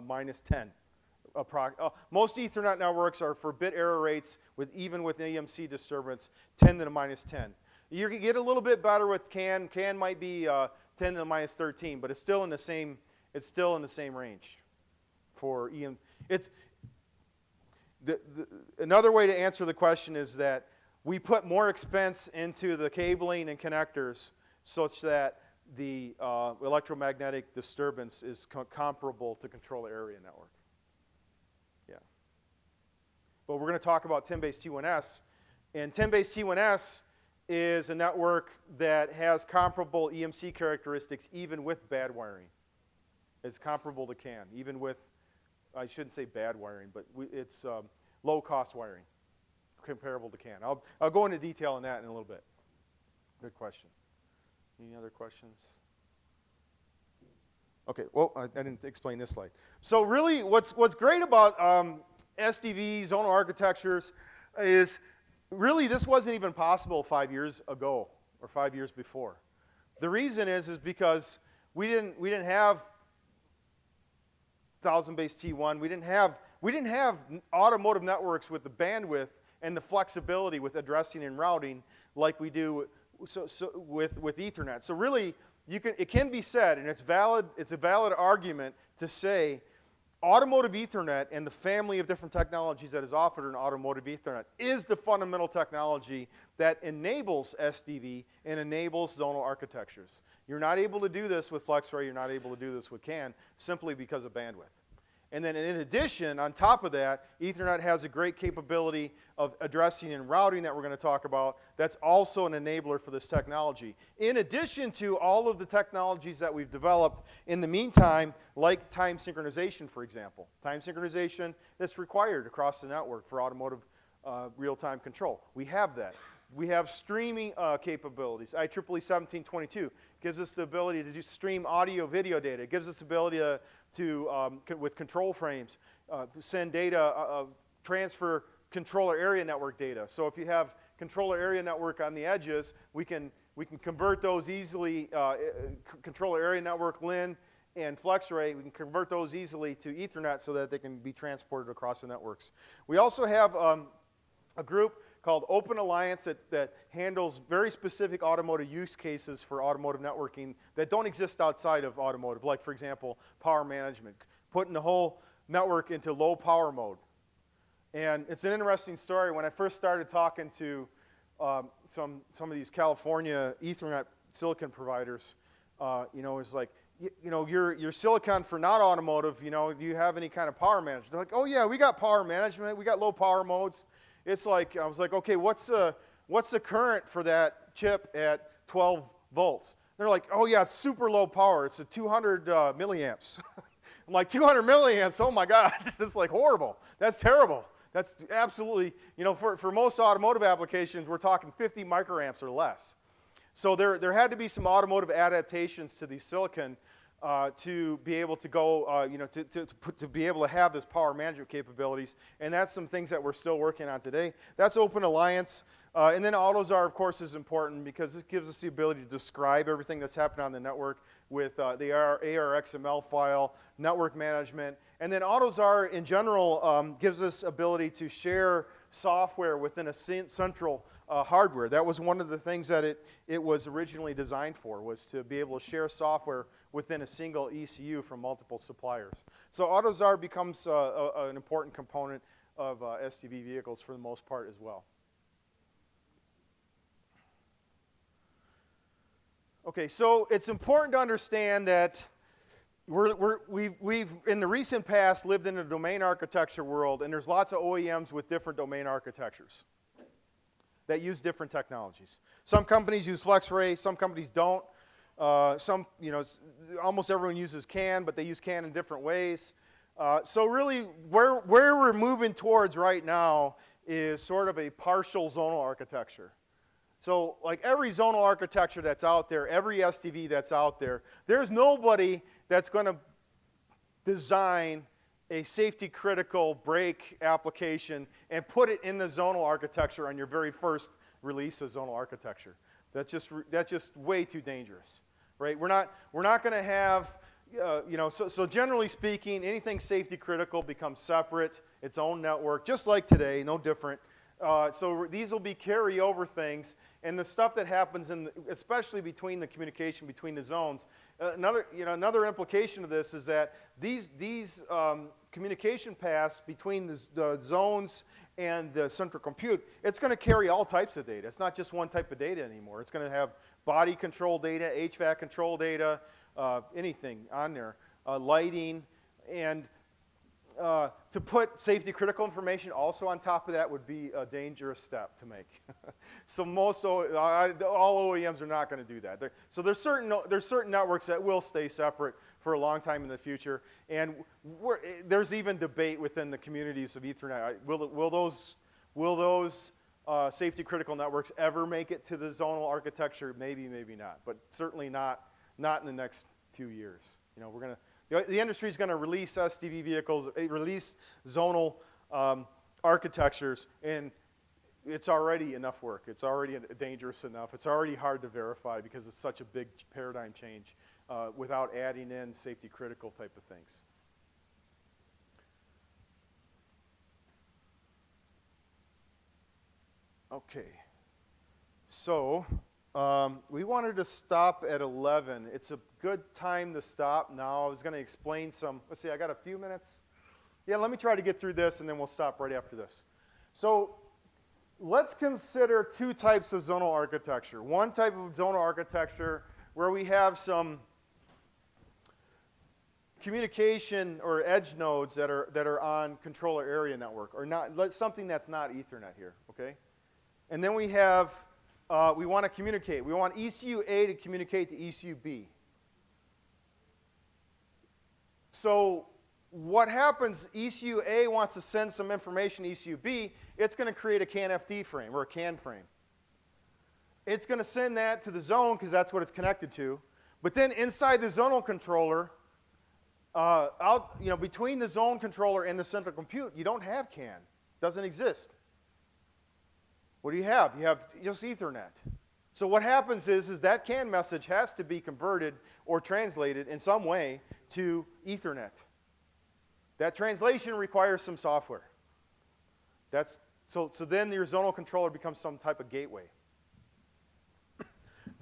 minus 10. Most Ethernet networks are for bit error rates even with EMC disturbance 10 to the minus 10. You can get a little bit better with CAN. CAN might be 10 to the minus 13, but it's still in the same range for EM. Another way to answer the question is that we put more expense into the cabling and connectors such that the electromagnetic disturbance is comparable to control area network. Yeah. But we're going to talk about 10 base T1S. And 10 base T1S is a network that has comparable EMC characteristics even with bad wiring. It's comparable to CAN, even with, I shouldn't say bad wiring, but it's low-cost wiring, comparable to CAN. I'll go into detail on that in a little bit. Good question. Any other questions? Okay, well, I didn't explain this slide. So really, what's great about SDV, zonal architectures, is really this wasn't even possible 5 years ago or 5 years before. The reason is because we didn't have 1000 base T1. We didn't have automotive networks with the bandwidth and the flexibility with addressing and routing like we do with Ethernet. So really, it can be said, and it's a valid argument to say automotive Ethernet and the family of different technologies that is offered in automotive Ethernet is the fundamental technology that enables SDV and enables zonal architectures. You're not able to do this with FlexRay, you're not able to do this with CAN simply because of bandwidth. And then in addition, on top of that, Ethernet has a great capability of addressing and routing that we're going to talk about. That's also an enabler for this technology. In addition to all of the technologies that we've developed in the meantime, like time synchronization, for example. Time synchronization that's required across the network for automotive real-time control. We have that. We have streaming capabilities. IEEE 1722 gives us the ability to stream audio, video data. It gives us the ability to with control frames, send data, transfer controller area network data. So if you have controller area network on the edges, we can convert those easily, controller area network, LIN, and FlexRay, we can convert those easily to Ethernet so that they can be transported across the networks. We also have a group called Open Alliance that handles very specific automotive use cases for automotive networking that don't exist outside of automotive, like, for example, power management, putting the whole network into low power mode. And it's an interesting story. When I first started talking to some of these California Ethernet silicon providers, you know, it's like, you know, your silicon for not automotive, you know, do you have any kind of power management? They're like, oh yeah, we got power management, we got low power modes. It's like, I was like, okay, what's the current for that chip at 12 volts? They're like, oh yeah, it's super low power. It's a 200 milliamps. I'm like, 200 milliamps, oh my God. That's like horrible. That's terrible. That's absolutely, you know, for most automotive applications, we're talking 50 microamps or less. So there had to be some automotive adaptations to the silicon to be able to go, you know, to be able to have this power management capabilities, and that's some things that we're still working on today. That's Open Alliance, and then AutoZar, of course, is important because it gives us the ability to describe everything that's happening on the network with the ARXML file, network management, and then AutoZar in general gives us ability to share software within a central hardware. That was one of the things that it was originally designed for, was to be able to share software within a single ECU from multiple suppliers. So AutoZar becomes an important component of SDV vehicles for the most part as well. Okay, so it's important to understand that we've in the recent past lived in a domain architecture world, and there's lots of OEMs with different domain architectures that use different technologies. Some companies use FlexRay, some companies don't. Some, you know, almost everyone uses CAN, but they use CAN in different ways. So really, where we're moving towards right now is sort of a partial zonal architecture. So like every zonal architecture that's out there, every SDV that's out there, there's nobody that's going to design a safety critical brake application and put it in the zonal architecture on your very first release of zonal architecture. That's just way too dangerous, right? We're not going to have, you know, so generally speaking, anything safety critical becomes separate, its own network, just like today, no different. So these will be carryover things, and the stuff that happens especially between the communication between the zones, Another implication of this is that these communication paths between the zones and the central compute, it's going to carry all types of data. It's not just one type of data anymore. It's going to have body control data, HVAC control data, anything on there, lighting, and to put safety critical information also on top of that would be a dangerous step to make. So all OEMs are not going to do that. There's certain networks that will stay separate for a long time in the future, and there's even debate within the communities of Ethernet. Will those safety critical networks ever make it to the zonal architecture? Maybe, maybe not, but certainly not in the next few years. The industry is going to release SDV vehicles, release zonal architectures, and it's already enough work. It's already dangerous enough. It's already hard to verify because it's such a big paradigm change without adding in safety critical type of things. Okay, so we wanted to stop at 11. It's a good time to stop now. I was going to explain some. Let's see, I got a few minutes. Yeah, let me try to get through this, and then we'll stop right after this. So let's consider two types of zonal architecture. One type of zonal architecture where we have some communication or edge nodes that are on controller area network, or not something that's not Ethernet here, okay? And then we have we want to communicate. We want ECU A to communicate to ECU B. So what happens, ECU A wants to send some information to ECU B, it's going to create a CAN FD frame or a CAN frame. It's going to send that to the zone because that's what it's connected to. But then inside the zonal controller, between the zone controller and the central compute, you don't have CAN. It doesn't exist. What do you have? You have just Ethernet. So what happens is that CAN message has to be converted or translated in some way to Ethernet. That translation requires some software. So then your zonal controller becomes some type of gateway.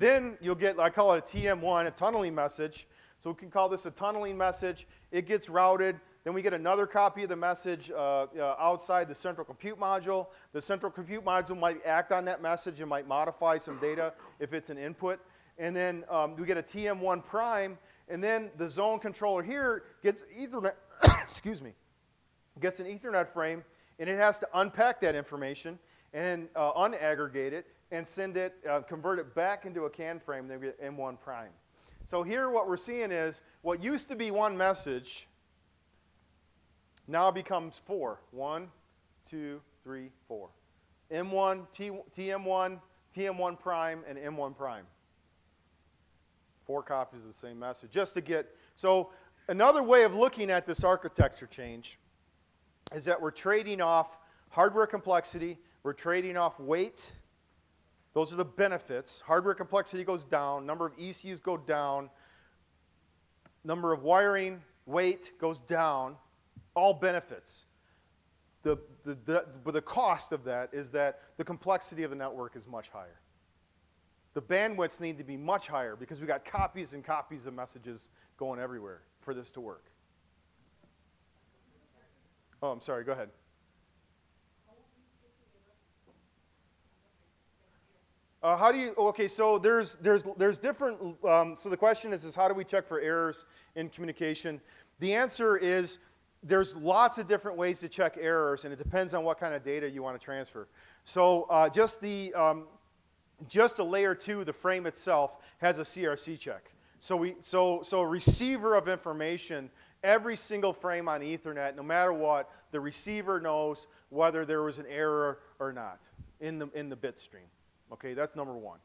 Then you'll get, I call it a TM1, a tunneling message. So we can call this a tunneling message. It gets routed. Then we get another copy of the message outside the central compute module. The central compute module might act on that message and might modify some data if it's an input. And then we get a TM1 prime. And then the zone controller here gets Ethernet, excuse me, gets an Ethernet frame. And it has to unpack that information and unaggregate it and send it, convert it back into a CAN frame. And then we get M1 prime. So here what we're seeing is what used to be one message now becomes 4. 1, 2, 3, 4. M1, TM1, TM1 prime, and M1 prime. 4 copies of the same message. Just to get, so another way of looking at this architecture change is that we're trading off hardware complexity, we're trading off weight. Those are the benefits. Hardware complexity goes down, number of ECUs go down, number of wiring, weight goes down. All benefits. The cost of that is that the complexity of the network is much higher. The bandwidths need to be much higher because we've got copies and copies of messages going everywhere for this to work. Oh, I'm sorry, go ahead. How do you, okay, so there's different, so the question is how do we check for errors in communication? The answer is there's lots of different ways to check errors, and it depends on what kind of data you want to transfer. So just a layer 2, the frame itself, has a CRC check. So a receiver of information, every single frame on Ethernet, no matter what, the receiver knows whether there was an error or not in the bit stream. Okay, that's number 1.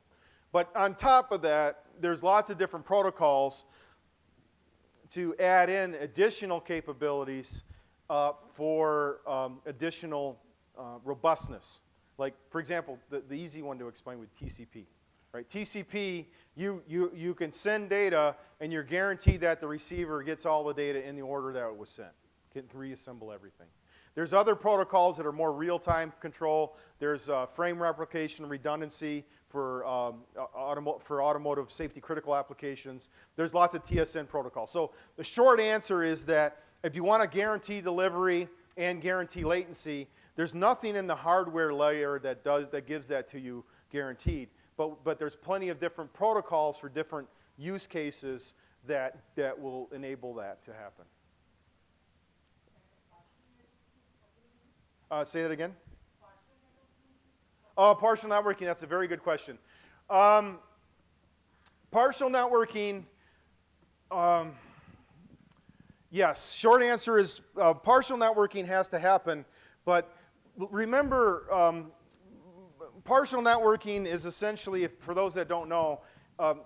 But on top of that, there's lots of different protocols to add in additional capabilities for additional robustness. Like, for example, the easy one to explain with TCP. Right? TCP, you can send data, and you're guaranteed that the receiver gets all the data in the order that it was sent. Can reassemble everything. There's other protocols that are more real-time control. There's frame replication redundancy for automotive safety critical applications. There's lots of TSN protocols. So the short answer is that if you want to guarantee delivery and guarantee latency, there's nothing in the hardware layer that gives that to you guaranteed. But there's plenty of different protocols for different use cases that will enable that to happen. Say that again? Partial networking, that's a very good question. Partial networking, yes, short answer is partial networking has to happen, but remember, partial networking is essentially, for those that don't know,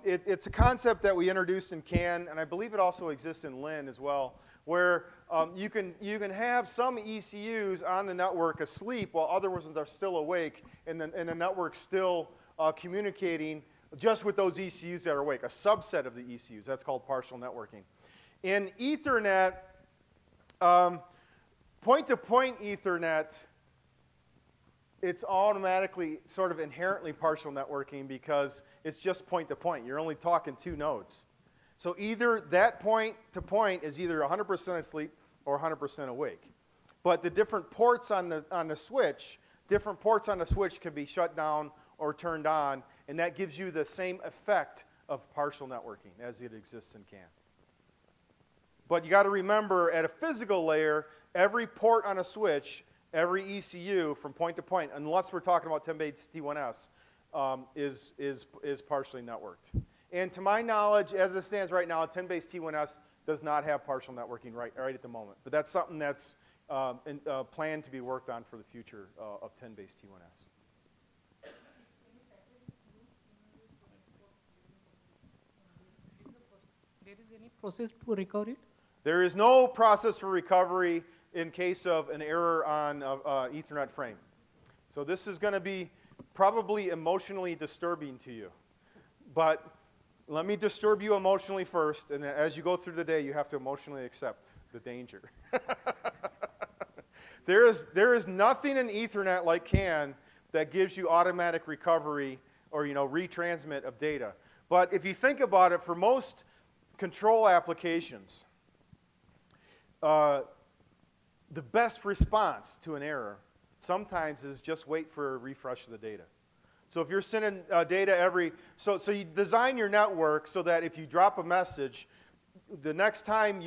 it's a concept that we introduced in CAN, and I believe it also exists in LIN as well, where you can have some ECUs on the network asleep while other ones are still awake, and the network's still communicating just with those ECUs that are awake, a subset of the ECUs. That's called partial networking. In Ethernet, point-to-point Ethernet, it's automatically sort of inherently partial networking because it's just point-to-point. You're only talking 2 nodes. So either that point-to-point is either 100% asleep or 100% awake. But the different ports on the switch, different ports on the switch can be shut down or turned on, and that gives you the same effect of partial networking as it exists in CAN. But you got to remember, at a physical layer, every port on a switch, every ECU from point to point, unless we're talking about 10-base T1S, is partially networked. And to my knowledge, as it stands right now, 10-base T1S does not have partial networking right at the moment. But that's something that's planned to be worked on for the future of 10-base T1S. There is any process to recover it? There is no process for recovery in case of an error on Ethernet frame. So this is going to be probably emotionally disturbing to you. But let me disturb you emotionally first, and as you go through the day, you have to emotionally accept the danger. There is nothing in Ethernet like CAN that gives you automatic recovery or retransmit of data. But if you think about it, for most control applications, the best response to an error sometimes is just wait for a refresh of the data. So if you're sending data so you design your network so that if you drop a message, the next time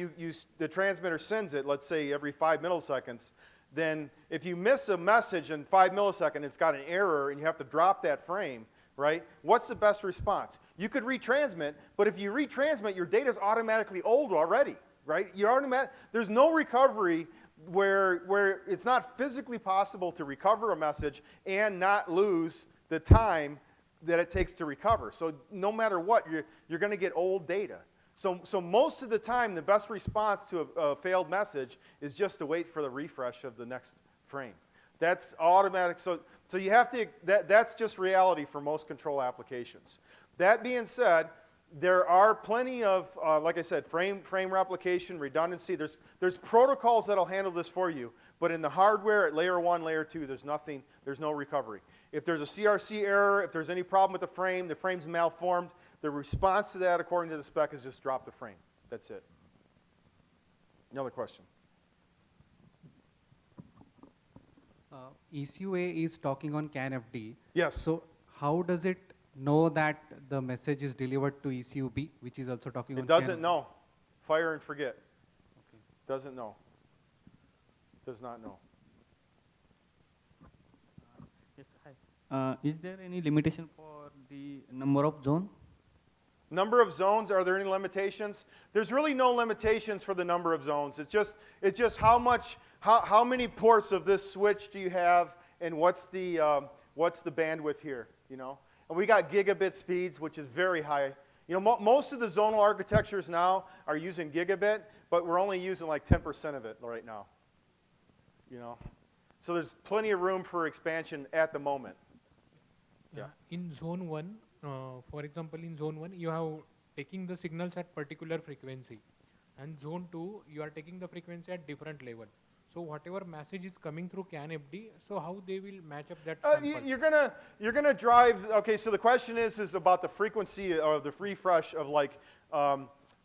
the transmitter sends it, let's say every 5 milliseconds, then if you miss a message in 5 milliseconds, it's got an error and you have to drop that frame, right? What's the best response? You could retransmit, but if you retransmit, your data's automatically old already, right? There's no recovery where it's not physically possible to recover a message and not lose the time that it takes to recover. So no matter what, you're going to get old data. So most of the time, the best response to a failed message is just to wait for the refresh of the next frame. That's automatic. So you have to. That's just reality for most control applications. That being said, there are plenty of, like I said, frame replication, redundancy. There's protocols that'll handle this for you. But in the hardware at layer 1, layer 2, there's no recovery. If there's a CRC error, if there's any problem with the frame's malformed, the response to that, according to the spec, is just drop the frame. That's it. Another question. ECUA is talking on CAN-FD. Yes. So how does it know that the message is delivered to ECUB, which is also talking on It doesn't CAN-FD? know. Fire and forget. Okay. Doesn't know. Does not know. Yes, hi. Is there any limitation for the number of zone? Number of zones, are there any limitations? There's really no limitations for the number of zones. It's just how many ports of this switch do you have, and what's the bandwidth here, And we got gigabit speeds, which is very high. Most of the zonal architectures now are using gigabit, but we're only using like 10% of it right now. So there's plenty of room for expansion at the moment. Yeah. In zone 1, for example, in zone 1, you have taking the signals at particular frequency. And zone 2, you are taking the frequency at different level. So whatever message is coming through CAN FD, so how they will match up that You- sample? you're gonna drive. Okay, so the question is about the frequency or the refresh of like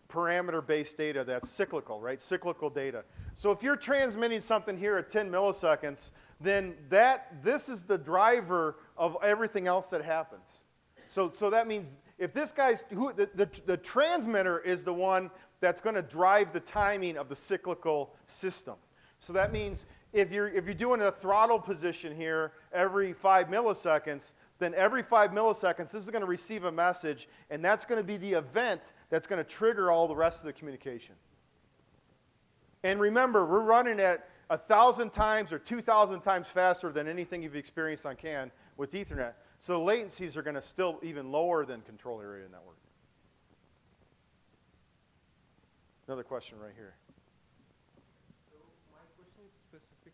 parameter-based data that's cyclical, right? Cyclical data. So if you're transmitting something here at 10 milliseconds, then this is the driver of everything else that happens. So that means if this guy's the transmitter is the one that's going to drive the timing of the cyclical system. So that means if you're doing a throttle position here every 5 milliseconds, then every 5 milliseconds this is going to receive a message, and that's going to be the event that's going to trigger all the rest of the communication. And remember, we're running at 1,000 times or 2,000 times faster than anything you've experienced on CAN with Ethernet. So the latencies are going to still even lower than control area network. Another question right here. So my question is specific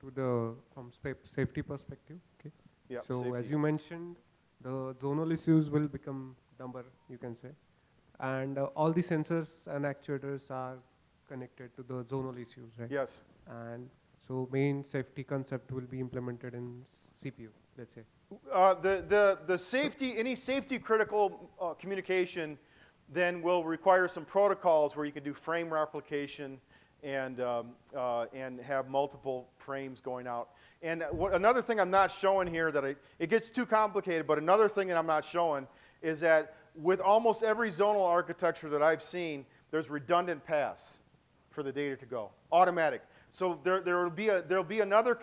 to the safety perspective. Okay. Yeah. So safety. as you mentioned, the zonal issues will become dumber, you can say, and all the sensors and actuators are connected to the zonal issues, right? Yes. And so main safety concept will be implemented in CPU, let's say. The safety, any safety critical communication then will require some protocols where you can do frame replication and have multiple frames going out. And another thing I'm not showing here it gets too complicated, but another thing that I'm not showing is that with almost every zonal architecture that I've seen, there's redundant paths for the data to go, automatic. So there'll be another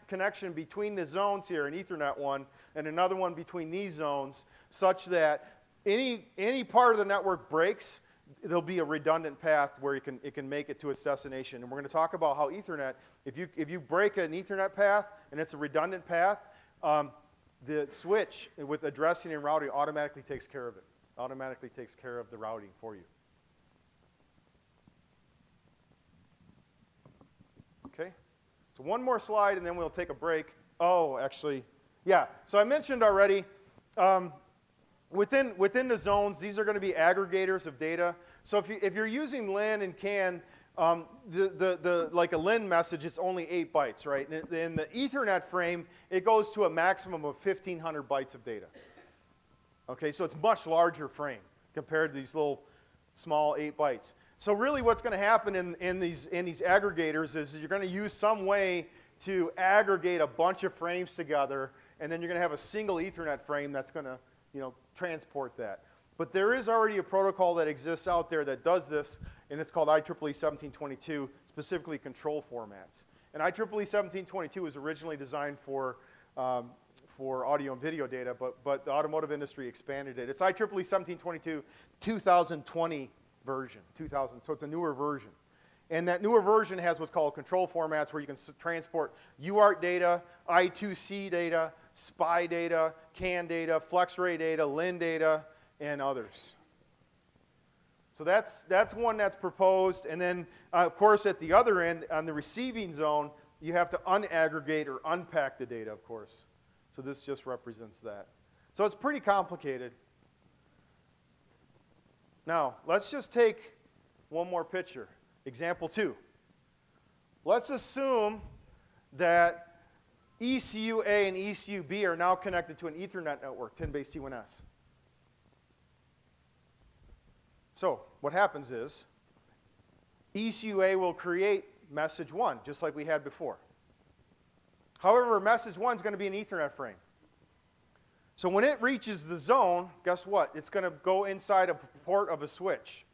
connection between the zones here in Ethernet 1 and another one between these zones, such that any part of the network breaks, there'll be a redundant path where it can make it to its destination. And we're going to talk about how Ethernet, if you break an Ethernet path and it's a redundant path, the switch with addressing and routing automatically takes care of it. Automatically takes care of the routing for you. Okay, so one more slide and then we'll take a break. Oh, actually, yeah. So I mentioned already, within the zones, these are going to be aggregators of data. So if you're using LIN and CAN, like a LIN message, it's only 8 bytes, right? And in the Ethernet frame, it goes to a maximum of 1,500 bytes of data. Okay, so it's much larger frame compared to these little small 8 bytes. So really what's going to happen in these aggregators is you're going to use some way to aggregate a bunch of frames together, and then you're going to have a single Ethernet frame that's going to transport that. But there is already a protocol that exists out there that does this, and it's called IEEE 1722, specifically control formats. And IEEE 1722 was originally designed for audio and video data, but the automotive industry expanded it. It's IEEE 1722 2020 version, 2000, so it's a newer version. And that newer version has what's called control formats where you can transport UART data, I2C data, SPI data, CAN data, FlexRay data, LIN data, and others. So that's one that's proposed. And then, of course, at the other end, on the receiving zone, you have to unaggregate or unpack the data, of course. So this just represents that. So it's pretty complicated. Now, let's just take one more picture. Example 2. Let's assume that ECU A and ECU B are now connected to an Ethernet network, 10 base T1S. So what happens is ECU A will create message 1, just like we had before. However, message 1 is going to be an Ethernet frame. So when it reaches the zone, guess what? It's going to go inside a port of a switch.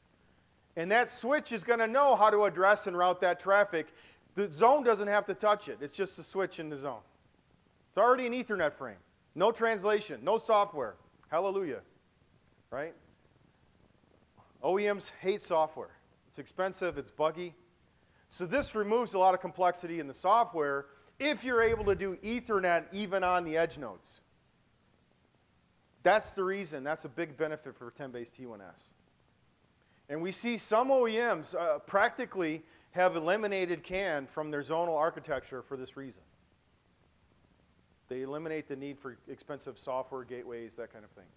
And that switch is going to know how to address and route that traffic. The zone doesn't have to touch it. It's just a switch in the zone. It's already an Ethernet frame. No translation, no software. Hallelujah. Right? OEMs hate software. It's expensive, it's buggy. So this removes a lot of complexity in the software if you're able to do Ethernet even on the edge nodes. That's the reason. That's a big benefit for 10 base T1S. And we see some OEMs practically have eliminated CAN from their zonal architecture for this reason. They eliminate the need for expensive software gateways, that kind of thing.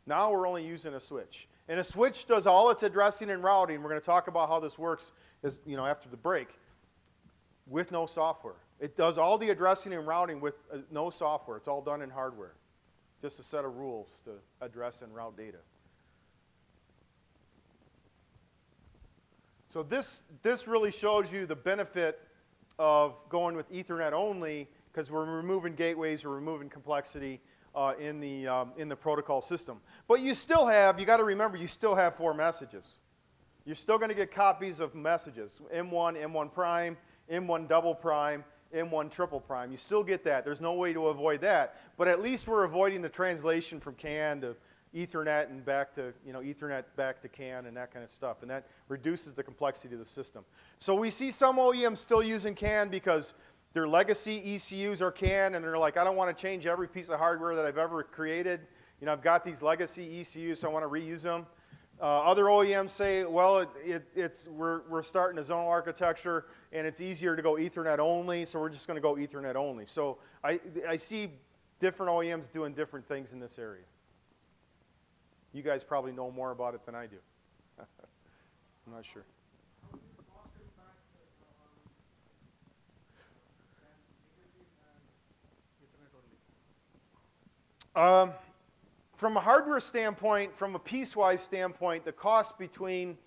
Now we're only using a switch. And a switch does all its addressing and routing. We're going to talk about how this works after the break with no software. It does all the addressing and routing with no software. It's all done in hardware. Just a set of rules to address and route data. So this really shows you the benefit of going with Ethernet only, because we're removing gateways, we're removing complexity in the protocol system. But you got to remember, you still have 4 messages. You're still going to get copies of messages, M1, M1 prime, M1 double prime, M1 triple prime. You still get that. There's no way to avoid that. But at least we're avoiding the translation from CAN to Ethernet and back to, Ethernet back to CAN and that kind of stuff. And that reduces the complexity of the system. So we see some OEMs still using CAN because their legacy ECUs are CAN, and they're like, I don't want to change every piece of hardware that I've ever created. I've got these legacy ECUs, so I want to reuse them. Other OEMs say, well, we're starting a zonal architecture, and it's easier to go Ethernet only, so we're just going to go Ethernet only. So I see different OEMs doing different things in this area. You guys probably know more about it than I do. I'm not sure. From a hardware standpoint, from a piecewise standpoint, the cost between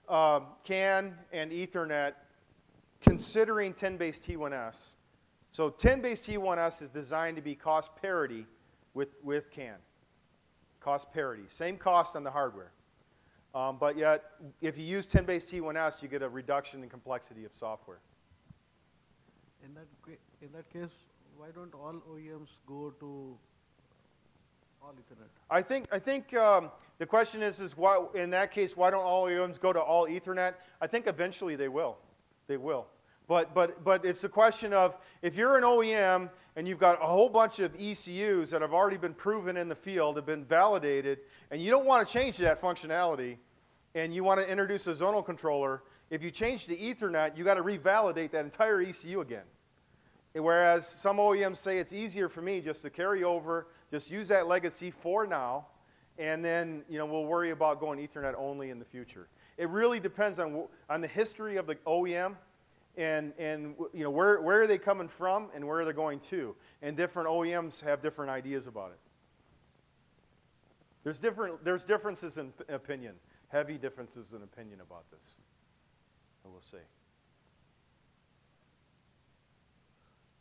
CAN and Ethernet, considering 10 base T1S, so 10 base T1S is designed to be cost parity with CAN. Cost parity. Same cost on the hardware. But yet, if you use 10 base T1S, you get a reduction in complexity of software. In that case, why don't all OEMs go to all Ethernet? I think the question is why, in that case, why don't all OEMs go to all Ethernet? I think eventually they will. They will. But it's a question of, if you're an OEM and you've got a whole bunch of ECUs that have already been proven in the field, have been validated, and you don't want to change that functionality, and you want to introduce a zonal controller, if you change to Ethernet, you got to revalidate that entire ECU again. Whereas some OEMs say it's easier for me just to carry over, just use that legacy for now, and then we'll worry about going Ethernet only in the future. It really depends on the history of the OEM, and where are they coming from and where they're going to. And different OEMs have different ideas about it. There's differences in opinion, heavy differences in opinion about this, I will say.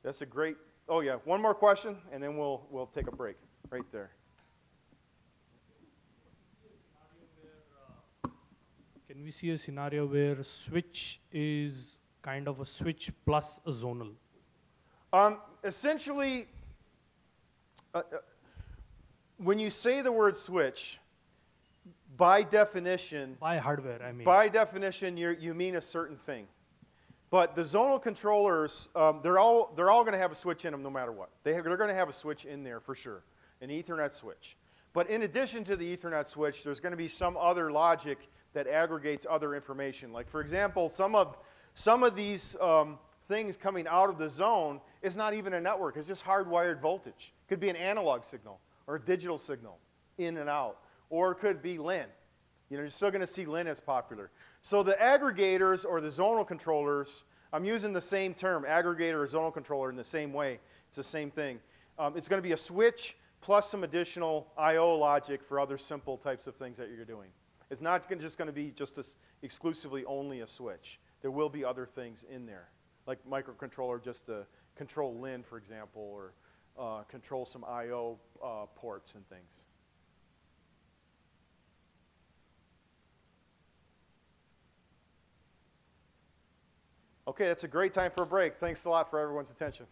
That's a great, oh yeah, one more question, and then we'll take a break right there. Can we see a scenario where switch is kind of a switch plus a zonal? Essentially, when you say the word switch, by definition, By hardware, I mean. by definition, you mean a certain thing. But the zonal controllers, they're all going to have a switch in them no matter what. They're going to have a switch in there for sure, an Ethernet switch. But in addition to the Ethernet switch, there's going to be some other logic that aggregates other information. Like, for example, some of these things coming out of the zone is not even a network. It's just hardwired voltage. It could be an analog signal or a digital signal in and out. Or it could be LIN. You're still going to see LIN as popular. So the aggregators or the zonal controllers, I'm using the same term, aggregator or zonal controller, in the same way. It's the same thing. It's going to be a switch plus some additional I/O logic for other simple types of things that you're doing. It's not just going to be exclusively only a switch. There will be other things in there, like microcontroller just to control LIN, for example, or control some I/O ports and things. Okay, that's a great time for a break. Thanks a lot for everyone's attention.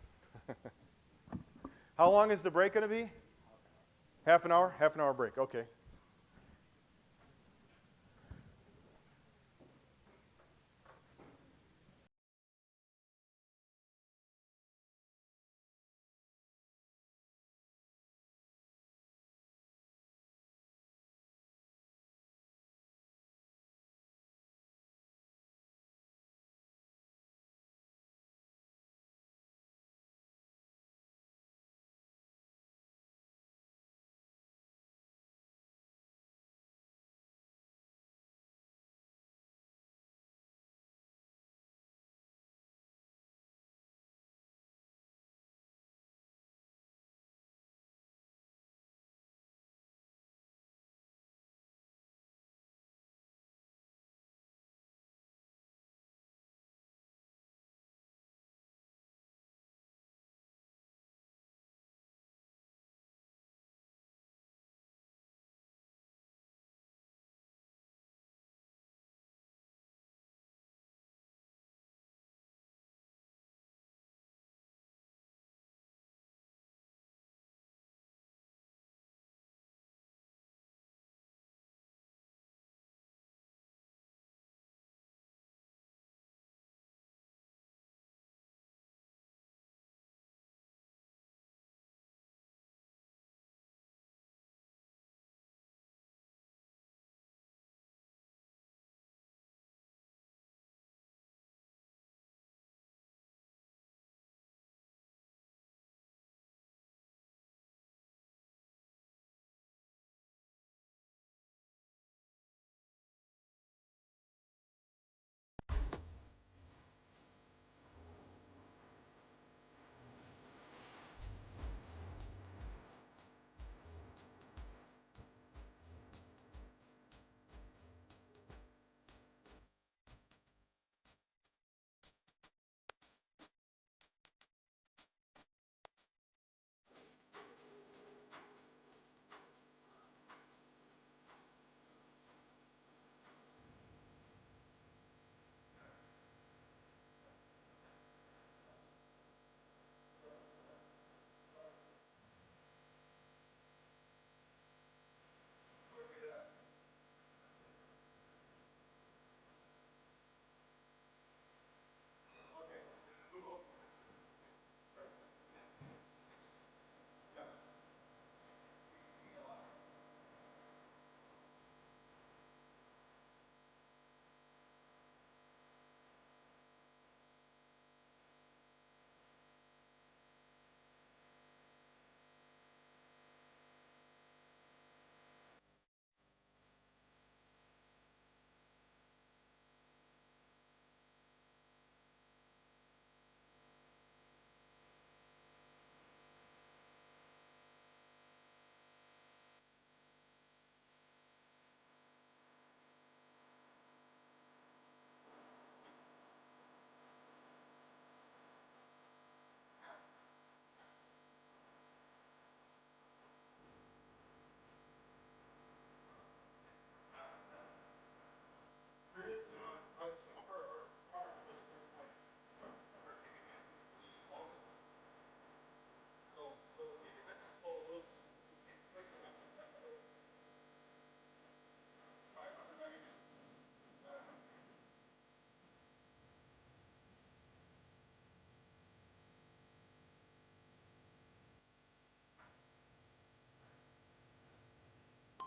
How long is the break going to be? Half an hour? Half an hour break, okay.